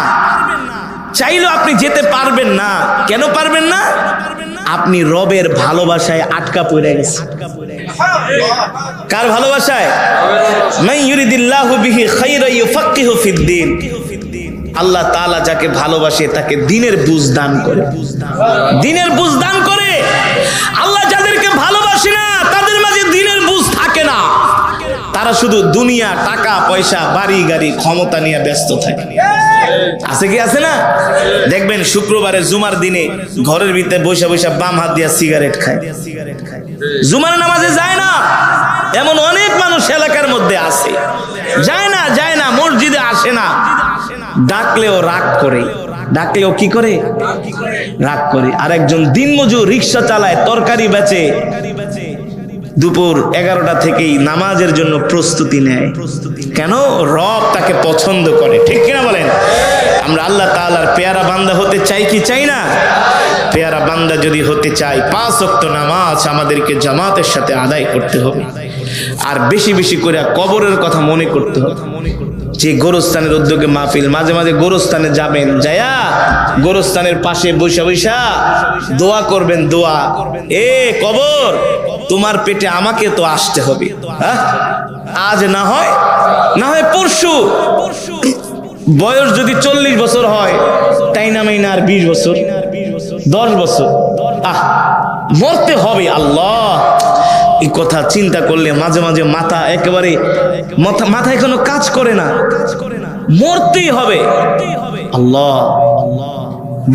চাইলেও আপনি যেতে পারবেন না। কেন পারবেন না? আপনি রবের ভালোবাসায় আটকা পড়ে গেছেন। কার ভালোবাসায়? মান ইউরিদিল্লাহু বিহি খায়রান ইউফাক্কিহু ফিদ্দীন। আল্লাহ তাআলা যাকে ভালোবাসে তাকে দ্বীনের বুঝ দান করে, দ্বীনের বুঝ দান করে। আল্লাহ যাদেরকে ভালোবাসে না তাদের মাঝে দ্বীনের বুঝ থাকে না, তারা শুধু দুনিয়া, টাকা পয়সা, বাড়ি গাড়ি, ক্ষমতা নিয়ে ব্যস্ত থাকে। আছে কি আছে না? দেখবেন শুক্রবারে জুমার দিনে ঘরের ভিতরে বসে বসে বাম হাত দিয়ে সিগারেট খায়, জুমার নামাজে যায় না। এমন অনেক মানুষ এলাকার মধ্যে আছে, যায় না, মসজিদে আসে না, ডাকলেও রাগ করে, ডাকলেও কি করে? রাগ করে। আর একজন দিনমজুর রিক্সা চালায়, তরকারি বেচে, দুপুর 11টা থেকেই নামাজের জন্য প্রস্তুতি নেয়। কেন? রব তাকে পছন্দ করে। ঠিক কিনা বলেন? আমরা আল্লাহ তাআলার পেয়ারা বান্দা হতে চাই কি চাই না? পেয়ারা বান্দা যদি হতে চাই 5 ওয়াক্ত নামাজ আমাদেরকে জামাতের সাথে আদায় করতে হবে। আর বেশি বেশি করে কবরের কথা মনে করতে হবে। যে গোরস্থানের উদ্যোগে মাহফিল, মাঝে মাঝে গোরস্থানে যাবেন, যায়া গোরস্থানের পাশে বৈশা বৈশা দোয়া করবেন। দোয়া, এ কবর, তোমার পেটে আমাকে তো আসতে হবে, আজ না হয় পরশু। বয়স যদি 40 বছর হয়, তাই না মাইনা আর 20 বছর, 10 বছর, মরতে হবে। আল্লাহ, এই কথা চিন্তা করলে মাঝে মাঝে মাথা একেবারে মাথায় কোনো কাজ করে না। মরতেই হবে। আল্লাহ,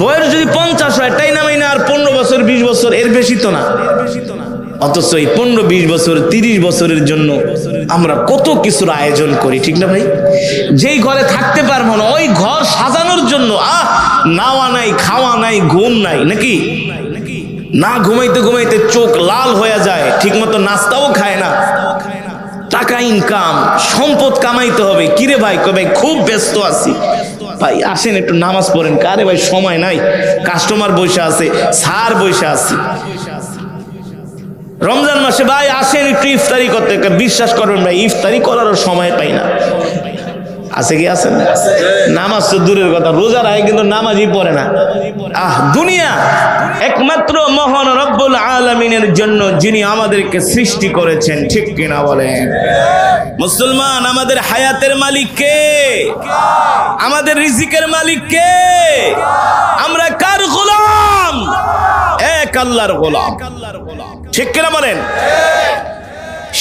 বয়স যদি 50 হয়, তাই না মাইনা আর 15 বছর 20 বছর, এর বেশি তো না। অথচ এই 15-20 বছর 30 বছরের জন্য আমরা কত কিছুর আয়োজন করি, ঠিক না ভাই? যেই ঘরে থাকতে পারবো না, ওই ঘর সাজানোর জন্য নাওয়া নাই, খাওয়া নাই, ঘুম নাই, নাকি? না ঘুমাইতে ঘুমাইতে চোখ লাল হয়ে যায়, ঠিক মতো নাস্তাও খায় না। টাকা ইনকাম, সম্পদ কামাইতে হবে। কিরে ভাই? কবে? খুব ব্যস্ত আছি। ভাই আসেন একটু নামাজ পড়েন। কারে ভাই? সময় নাই, কাস্টমার বসে আছে, স্যার বসে আছে। রমজান মাসে ভাই আসেন একটু ইফতারি করতে। বিশ্বাস করবেন ভাই, ইফতারি করারও সময় পাই না। আছে কি? আছে না? নামাজ তো দূরের কথা, রোজা রাখে কিন্তু নামাজই পড়ে না। দুনিয়া একমাত্র মহান রব্বুল আলামিনের জন্য, যিনি আমাদেরকে সৃষ্টি করেছেন। ঠিক কিনা বলেন? মুসলমান, আমাদের হায়াতের মালিক কে? আমাদের রিজিকের মালিক কে? আমরা কার গোলাম? এক আল্লাহর গোলাম। ঠিক কিনা বলেন?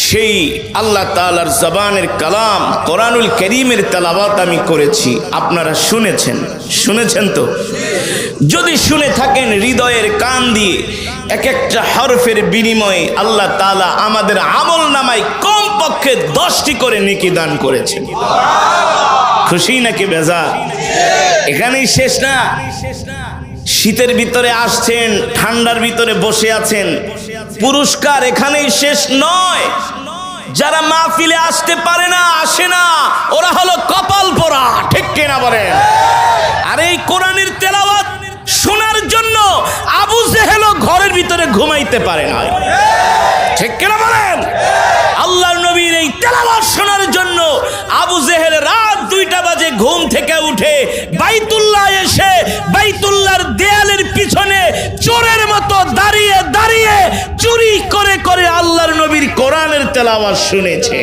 সেই আল্লাহ তাআলার জবানের কালাম কোরআনুল কারীমের তেলাওয়াত আমি করেছি, আপনারা শুনেছেন তো? যদি শুনে থাকেন, হৃদয়ের কান দিয়ে এক একটা হরফের বিনিময়ে আল্লাহ তাআলা আমাদের আমল নামায় কমপক্ষে 10টি করে নেকি দান করেছেন। খুশি নাকি বেজার? এখানেই শেষ না। শীতের ভিতরে আসছেন, ঠান্ডার ভিতরে বসে আছেন, পুরস্কার এখানেই শেষ নয়। যারা মাহফিলে আসতে পারে না, আসে না, ওরা হলো কপাল পোড়া। ঠিক কিনা বলেন? আর এই কোরআনের তেলাওয়াত শোনার জন্য আবু জেহেল ঘরের ভিতরে ঘুমাইতে পারে না। ঠিক কিনা বলেন? আল্লাহর নবীর এই তেলাওয়াত শোনার জন্য আবু জেহেল রাত 2টা বাজে ঘুম থেকে উঠে বাইতুল্লাহ এসে বাইতুল্লাহর দেয়ালের পিছনে চোরের মতো দাঁড়িয়ে দাঁড়িয়ে চুরি করে করে আল্লাহর নবীর কোরআনের তেলাওয়াত শুনেছে।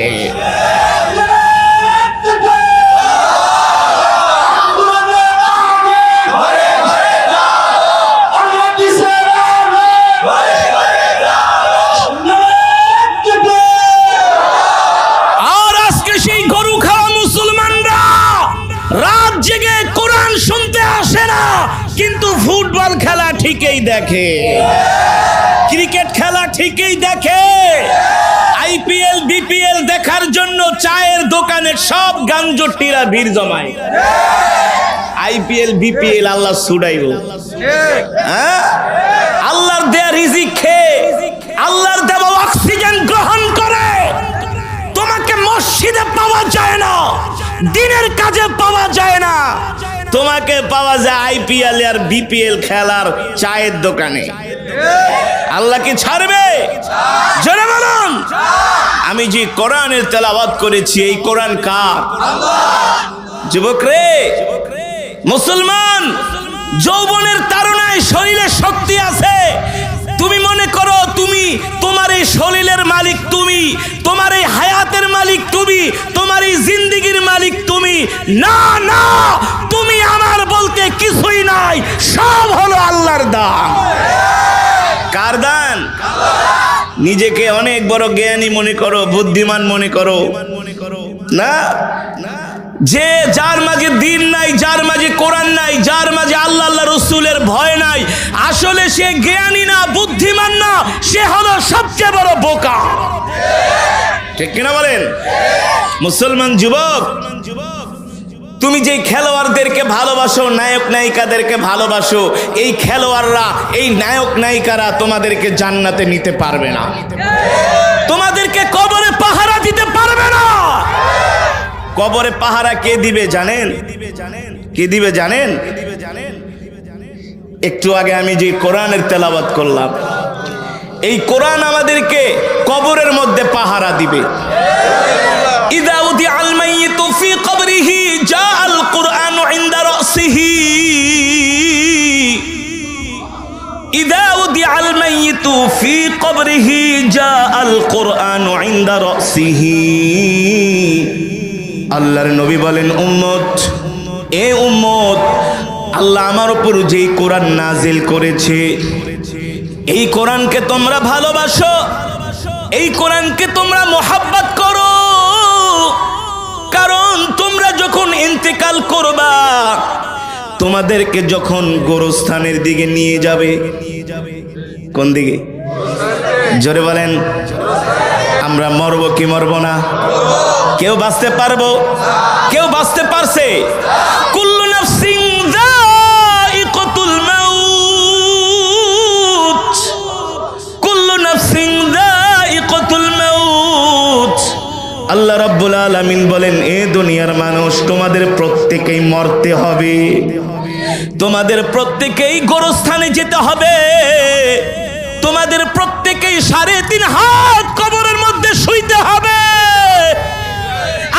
কিন্তু ফুটবল খেলা ঠিকই দেখে, ক্রিকেট খেলা ঠিকই দেখে, আইপিএল বিপিএল দেখার জন্য চায়ের দোকানে সব গাঞ্জটিরা ভিড় জমায়। আইপিএল বিপিএল আল্লাহ ছুড়াইব। আল্লাহর দেয়া রিজিক খেয়ে, আল্লাহর দেওয়া অক্সিজেন গ্রহণ করে তোমাকে মসজিদে পাওয়া যায় না, দিনের কাজে পাওয়া যায় না, তোমাকে পাওয়া যায় আইপিএল আর বিপিএল খেলার চায়ের দোকানে। আল্লাহ কি ছাড়বে? জোরে বলুন। আমি যে কোরআনের তেলাওয়াত করেছি, এই কোরআন কার? যুবক রে, মুসলমান, যৌবনের তাড়নায় শরীরে শক্তি আছে, তোমার এই শরীরের মালিক তুমি, তোমার এই হায়াতের মালিক তুমি, তোমার এই জিন্দেগির মালিক তুমি। না না, তুমি আমার বলতে কিছুই নাই, সব হলো আল্লাহর দান। কার দান? নিজেকে অনেক বড় জ্ঞানী মনে করো, বুদ্ধিমান মনে করো না। যে যার মাঝে দিন নাই, যার মাঝে কোরআন নাই, যার মাঝে আল্লাহ আল্লাহ রসুলের ভয় নাই, আসলে সে জ্ঞানী না, বুদ্ধিমান না, সে হলো সবচেয়ে বড় বোকা। ঠিক কিনা বলেন? মুসলমান যুবক, তুমি যে খেলোয়াড়দেরকে ভালোবাসো, নায়ক নায়িকাদেরকে ভালোবাসো, এই খেলোয়াড়রা, এই নায়ক নায়িকারা তোমাদেরকে জান্নাতে নিতে পারবে না, তোমাদেরকে কবরে পাহারা দিতে পারবে না। কবরে পাহারা কে দিবে জানেন? কে দিবে জানেন? একটু আগে আমি যে কোরআনের তেলাওয়াত করলাম, এই কোরআন আমাদেরকে কবরের মধ্যে পাহারা দিবে। ইযা উদিআল মাইয়িতু ফি কবরিহি জাআল কুরআনু ইনদা রাসিহি। ইযা উদিআল মাইয়িতু ফি কবরিহি জাআল কুরআনু ইনদা রাসিহি। আল্লাহর নবী বলেন, উম্মত, এ উম্মত, আল্লাহ আমার উপর যেই কোরআন নাজিল করেছে, এই কোরআনকে তোমরা ভালোবাসো, এই কোরআনকে তোমরা মোহাব্বত করো, কারণ তোমরা যখন ইন্তেকাল করবা, তোমাদেরকে যখন গোরস্থানের দিকে নিয়ে যাবে, কোন দিকে? জোরে বলেন। আমরা মরবো কি মরবো না? কেউ বাঁচতে পারবো? কেউ বাঁচতে পারছে? কুল্লু নাফসিন যায়িকাতুল মাউত, কুল্লু নাফসিন যায়িকাতুল মাউত। আল্লাহ রাব্বুল আলামিন বলেন, এ দুনিয়ার মানুষ, তোমাদের প্রত্যেকেই মরতে হবে, তোমাদের প্রত্যেকেই গোরস্থানে যেতে হবে, তোমাদের প্রত্যেকেই 3.5 হাত কবরের মধ্যে শুইতে হবে।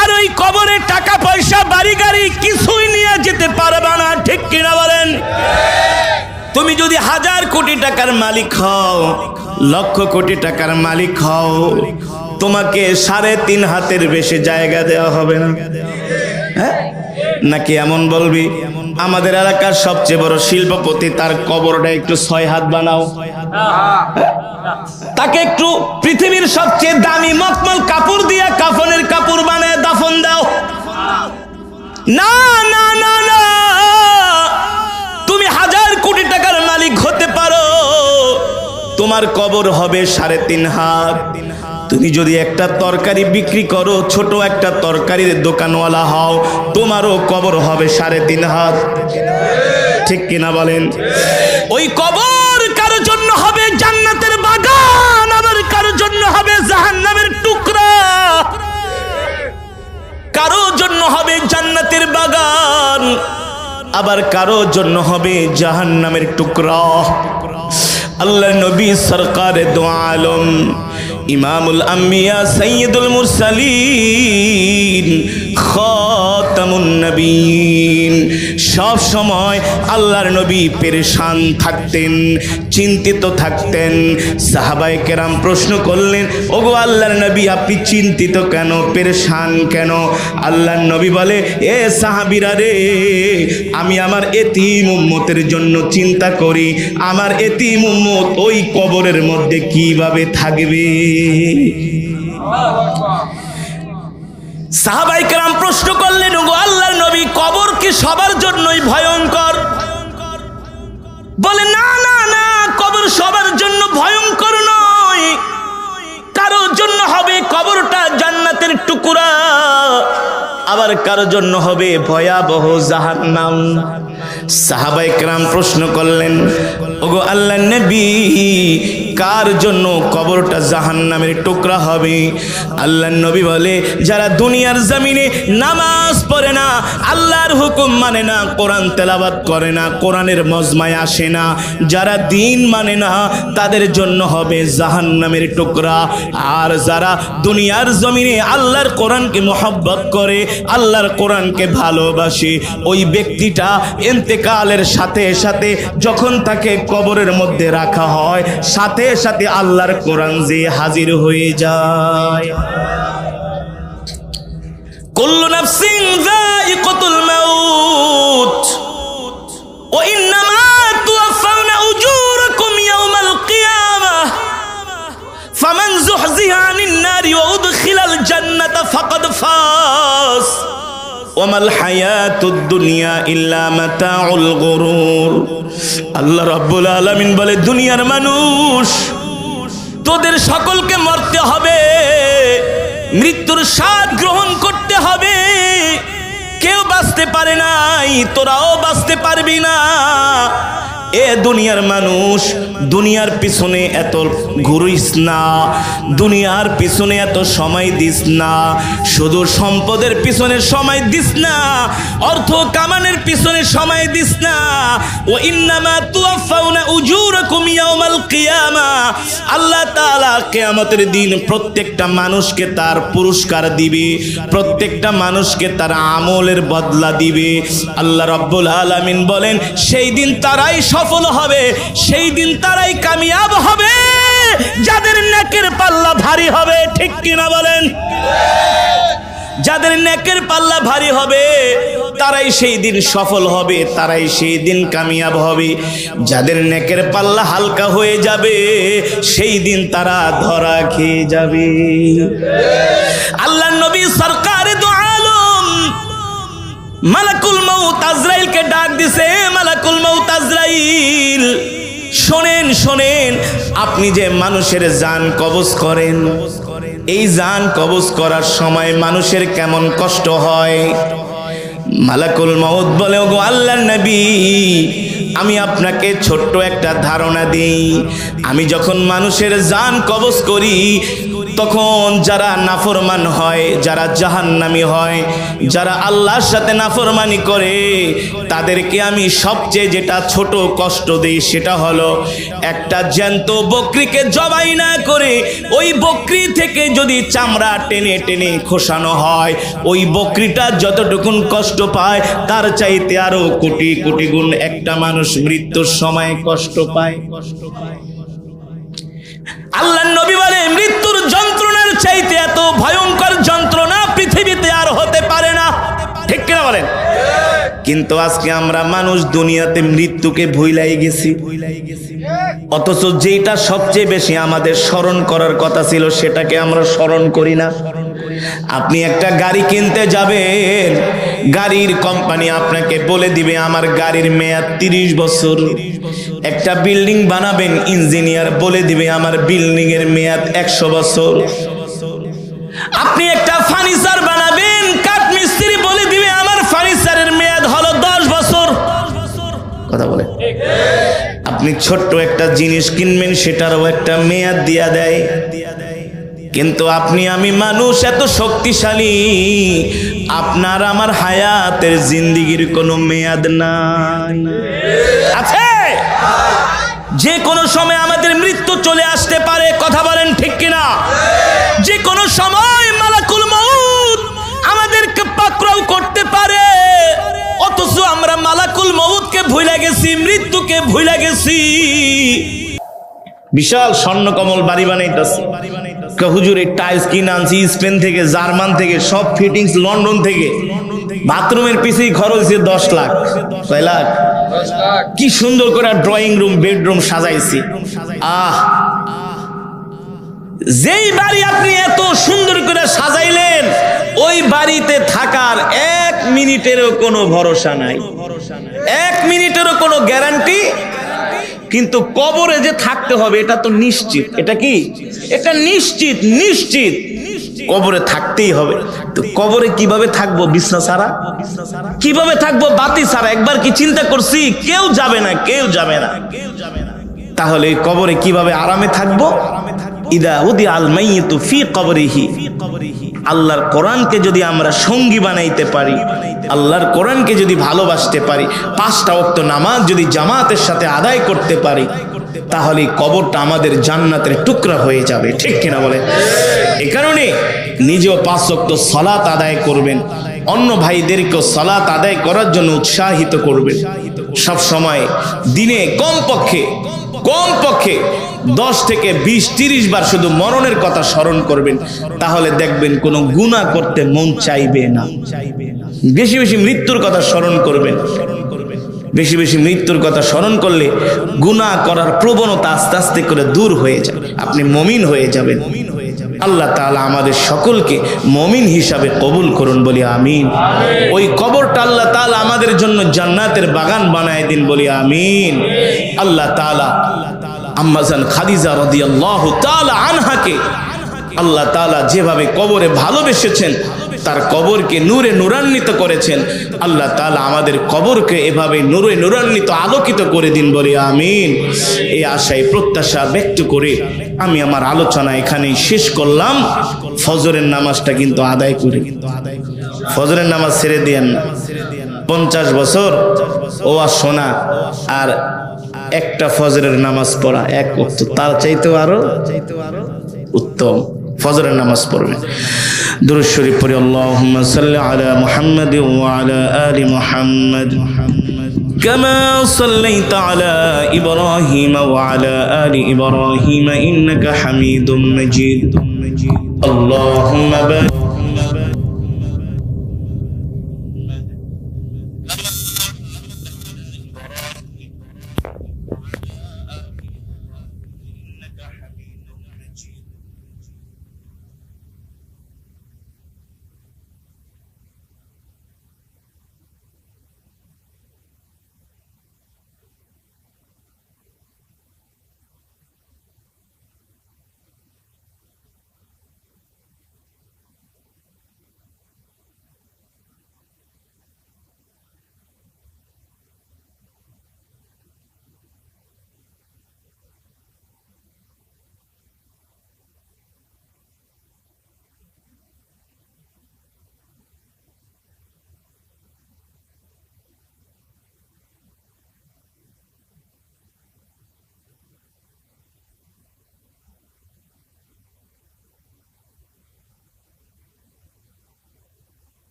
আর ওই কবরে টাকা পয়সা বাড়ি গাড়ি কিছুই নিয়ে যেতে পারবে না। ঠিক কিনা বলেন? তুমি যদি 1000 কোটি টাকার মালিক হও, লক্ষ কোটি টাকার মালিক হও, তোমাকে 3.5 হাতের বেশি জায়গা দেওয়া হবে না? হ্যাঁ, নাকি এমন বলবি, আমাদের এলাকার সবচেয়ে বড় শিল্পপতি, তার কবরটা একটু 6 হাত বানাও, তাকে একটু পৃথিবীর সবচেয়ে দামি মখমল কাপড় দিয়া কাফনের কাপড় বানায় দাফন দাও। না না না না, তুমি 1000 কোটি টাকার মালিক হতে পারো, তোমার কবর হবে 3.5 হাত। তুমি যদি একটা তরকারি বিক্রি করো, ছোট একটা তরকারির দোকানওয়ালা হও, তোমারও কবর হবে 3.5 হাত। ঠিক কিনা বলেন? ওই কবর কারো জন্য হবে জান্নাতের বাগান, আবার কারো জন্য হবে জাহান্নামের টুকরা। কারো জন্য হবে জান্নাতের বাগান, আবার কারো জন্য হবে জাহান্নামের টুকরা। আল্লাহর নবী সরকারে দো আলম, ইমামুল আম্বিয়া, সাইয়্যিদুল মুরসালিন, খাতামুন নবীন, সব সময় আল্লাহর নবী পেরেশান থাকতেন, চিন্তিত থাকতেন। সাহাবায়ে কেরাম প্রশ্ন করলেন, ওগো আল্লাহর নবী, আপনি চিন্তিত কেন, পেরেশান কেন? আল্লাহর নবী বলে, এ সাহাবীরা রে, আমি আমার এতিম উম্মতের জন্য চিন্তা করি, আমার এতিম উম্মত ওই কবরের মধ্যে কিভাবে থাকবে। সাহাবায়ে কেরাম প্রশ্ন করলেন, ওগো আল্লাহর নবী, কবর কি সবার জন্যই ভয়ঙ্কর? বলে, না না না, কবর সবার জন্য ভয়ঙ্কর নয়, কারোর জন্য হবে কবরটা জান্নাতের টুকরা, আবার কারোর জন্য হবে ভয়াবহ জাহান্নাম। সাহাবায়ে কেরাম প্রশ্ন করলেন, ওগো আল্লাহর নবী, কার জন্য কবরটা জাহান্নামের টুকরা হবে? আল্লাহর নবী বলে, যারা দুনিয়ার জমিনে নামাজ পড়ে না, আল্লাহর হুকুম মানে না, কোরআন তেলাওয়াত করে না, কোরআনের মজমায় আসে না, যারা দিন মানে না, তাদের জন্য হবে জাহান্নামের টুকরা। আর যারা দুনিয়ার জমিনে আল্লাহর কোরআনকে মহব্বত করে, আল্লাহর কোরআনকে ভালোবাসে, ওই ব্যক্তিটা ইন্তেকালের সাথে সাথে যখন তাকে কবরের মধ্যে রাখা হয়, সাথে সাথে আল্লাহর কোরআন যে হাজির হয়ে যায়। কুল্লু নাফসিন যায়িকাতুল মাউত ওয়া ইন্নামা তুওয়াফাউনা উজুরাকুম ইয়াওমাল কিয়ামাহ ফামান যুহজিহা আনিন নারি ওয়া উদখিলাল জান্নাতা ফাকাদ ফাজ ওয়ামাল হায়াতুদ দুনিয়া ইল্লা মাতাউল গুরুর। আল্লাহ রাব্বুল আলামিন বলে, দুনিয়ার মানুষ, তোদের সকলকে মরতে হবে, মৃত্যুর স্বাদ গ্রহণ করতে হবে। কেউ বাঁচতে পারে নাই, তোরাও বাঁচতে পারবি না। এ দুনিয়ার মানুষ, দুনিয়ার পিছনে এত ঘুরিস না, দুনিয়ার পিছনে এত সময় দিস না, শুধু সম্পদের পিছনে সময় দিস না, অর্থ কামানের পিছনে সময় দিস না। ও ইন্নামা তুওয়াফাউনা উজুরাকুম ইয়াওমাল কিয়ামা, আল্লাহ তাআলা কিয়ামতের দিন প্রত্যেকটা মানুষকে তার পুরস্কার দিবে, প্রত্যেকটা মানুষকে তার আমলের বদলা দিবে। আল্লাহ রাব্বুল আলামিন বলেন, সেই দিন তারাই সফল হবে, সেই দিন তারাই কামিয়াব হবে যাদের নেকের পাল্লা ভারী হবে। ঠিক কিনা বলেন? যাদের নেকের পাল্লা ভারী হবে তারাই সেই দিন সফল হবে, তারাই সেই দিন কামিয়াব হবে। যাদের নেকের পাল্লা হালকা হয়ে যাবে সেই দিন তারা ধরা খেয়ে যাবে। আল্লাহর নবী সরকারে দু আলম মালাকুল মউত আজরাইলকে ডাক দিছে, মালাকুল মউত আজরাইল, শোনেন শোনেন, আপনি যে মানুষের জান কবজ করেন, এই জান কবজ করার সময় মানুষের কেমন কষ্ট হয়। মালাকুল মউত বলে, ওগো আল্লাহর নবী, আমি আপনাকে ছোট্ট একটা ধারণা দিই। আমি যখন মানুষের জান কবজ করি তখন যারা নাফরমান হয়, যারা জাহান্নামী হয়, যারা আল্লাহর সাথে নাফরমানি করে, তাদেরকে আমি সবচেয়ে যেটা ছোট কষ্ট দিই সেটা হলো একটা জ্যান্ত বকরিকে জবাই না করে ওই বকরি থেকে যদি চামড়া টেনে টেনে খোসানো হয়, ওই বকরিটা যতটুকুন কষ্ট পায় তার চাইতে আরো কোটি কোটি গুণ একটা মানুষ মৃত্যুর সময় কষ্ট পায়। আল্লাহর নবী বলে, মৃত্যুর যন্ত্রণার চাইতে এত ভয়ঙ্কর যন্ত্রণা পৃথিবীতে আর হতে পারে না। ঠিক কিনা বলেন? কিন্তু আজকে আমরা মানুষ দুনিয়াতে মৃত্যুকে ভুলাই গেছি, অথচ যেটা সবচেয়ে বেশি আমাদের স্মরণ করার কথা ছিল সেটাকে আমরা স্মরণ করি না। আপনি একটা গাড়ি কিনতে যাবেন, গাড়ির কোম্পানি আপনাকে বলে দিবে আমার গাড়ির মেয়াদ 30 বছর। একটা বিল্ডিং বানাবেন, ইঞ্জিনিয়ার বলে দিবে আমার বিল্ডিং এর মেয়াদ 100 বছর। আপনি একটা ফার্নিচার বানাবেন, কাঠ মিস্ত্রি বলে দিবে আমার ফার্নিচারের মেয়াদ হলো 10 বছর। কথা বলে, আপনি ছোট্ট একটা জিনিস কিনবেন, সেটারও একটা মেয়াদ দিয়া দেয়। কিন্তু আপনি আমি মানুষ এত শক্তিশালী, আপনার আমার হায়াতের জিন্দেগির কোনো মেয়াদ নাই। আছে, যে কোনো সময় আমাদের মৃত্যু চলে আসতে পারে। কথা বলেন ঠিক কিনা? যে কোনো সময় মালাকুল মউত আমাদেরকে পাকড়াও করতে পারে, অথচ আমরা মালাকুল মউতকে ভুলে গেছি, মৃত্যুকে ভুলে গেছি। বিশাল স্বর্ণকমল বাড়ি বানাইতেছে, হুজুর টাইলস কিনে আনছি স্পেন থেকে, জার্মান থেকে, সব ফিটিংস লন্ডন থেকে। বাথরুমের পিছেই খরচ 10 লাখ, 6 লাখ। কি সুন্দর করে ড্রয়িং রুম, বেডরুম সাজাইছি। যেই বাড়ি আপনি এত সুন্দর করে সাজাইলেন, ওই বাড়িতে থাকার 1 মিনিটেরও কোনো ভরসা নাই, 1 মিনিটেরও কোনো গ্যারান্টি। কিন্তু কবরে যে থাকতে হবে এটা তো নিশ্চিত। এটা কি? এটা নিশ্চিত, নিশ্চিত কবরে থাকতেই হবে। তো কবরে কিভাবে থাকবো? বিছনা ছাড়া কিভাবে থাকবো? বাতি ছাড়া। একবার কি চিন্তা করছি? কেউ যাবে না, কেউ যাবে না। তাহলে কবরে কিভাবে আরামে থাকবো? ইদা উদি আল মাইয়িতু ফি কবরিহি, আল্লাহর কোরআনকে যদি আমরা সঙ্গী বানাইতে পারি, আল্লাহর কোরআনকে যদি ভালোবাসতে পারি, 5টা ওয়াক্ত নামাজ যদি জামাতের সাথে আদায় করতে পারি, তাহলে কবরটা আমাদের জান্নাতের টুকরা হয়ে যাবে। ঠিক কিনা বলে? এই কারণে নিজেও 5 ওয়াক্ত সালাত আদায় করবেন, অন্য ভাইদেরকেও সালাত আদায় করার জন্য উৎসাহিত করবেন। সব সময় দিনে কমপক্ষে কমপক্ষে 10 থেকে 20-30 বার শুধু মরণের কথা স্মরণ করবেন, তাহলে দেখবেন কোনো গুনাহ করতে মন চাইবে না। বেশি বেশি মৃত্যুর কথা স্মরণ করবেন, বেশি বেশি মৃত্যুর কথা স্মরণ করলে গুনাহ করার প্রবণতা আস্তে আস্তে করে দূর হয়ে যাবে, আপনি মুমিন হয়ে যাবেন। আল্লাহ তাআলা আমাদের সকলকে মুমিন হিসাবে কবুল করুন, বলি আমিন। ওই কবরটা আল্লাহ তাআলা আমাদের জন্য জান্নাতের বাগান বানায় দিন, বলি আমিন। আল্লাহ তাআলা আম্মা জান খাদিজা রাদিয়াল্লাহু তাআলা আনহাকে আল্লাহ তাআলা যেভাবে কবরে ভালোবেসেছেন, তার কবরকে নূরে নূরান্বিত করেছেন। আল্লাহ তাআলা আমাদের কবরকে এভাবে নূরে নূরান্বিত আলোকিত করে দিন, বলি আমিন। এই আশায় প্রত্যাশা ব্যক্ত করে আমি আমার আলোচনা এখানেই শেষ করলাম। ফজরের নামাজটা কিন্তু আদায় করি, ফজরের নামাজ ছেড়ে দিয়েন না। 50 বছর ওয়াজ শোনা আর একটা ফজরের নামাজ পড়া, এক ওয়াক্ত, তার চাইতেও আরো উত্তম ফজরের নামাজ পড়বেন। দুরূদ শরীফ পড়ি, আল্লাহুম্মা সাল্লি আলা মুহাম্মাদ ওয়া আলা আলি মুহাম্মাদ কামা সাল্লাইতা আলা ইব্রাহিম ওয়া আলা আলি ইব্রাহিম ইন্নাকা হামিদুম মাজিদ। আল্লাহুম্মা বারিক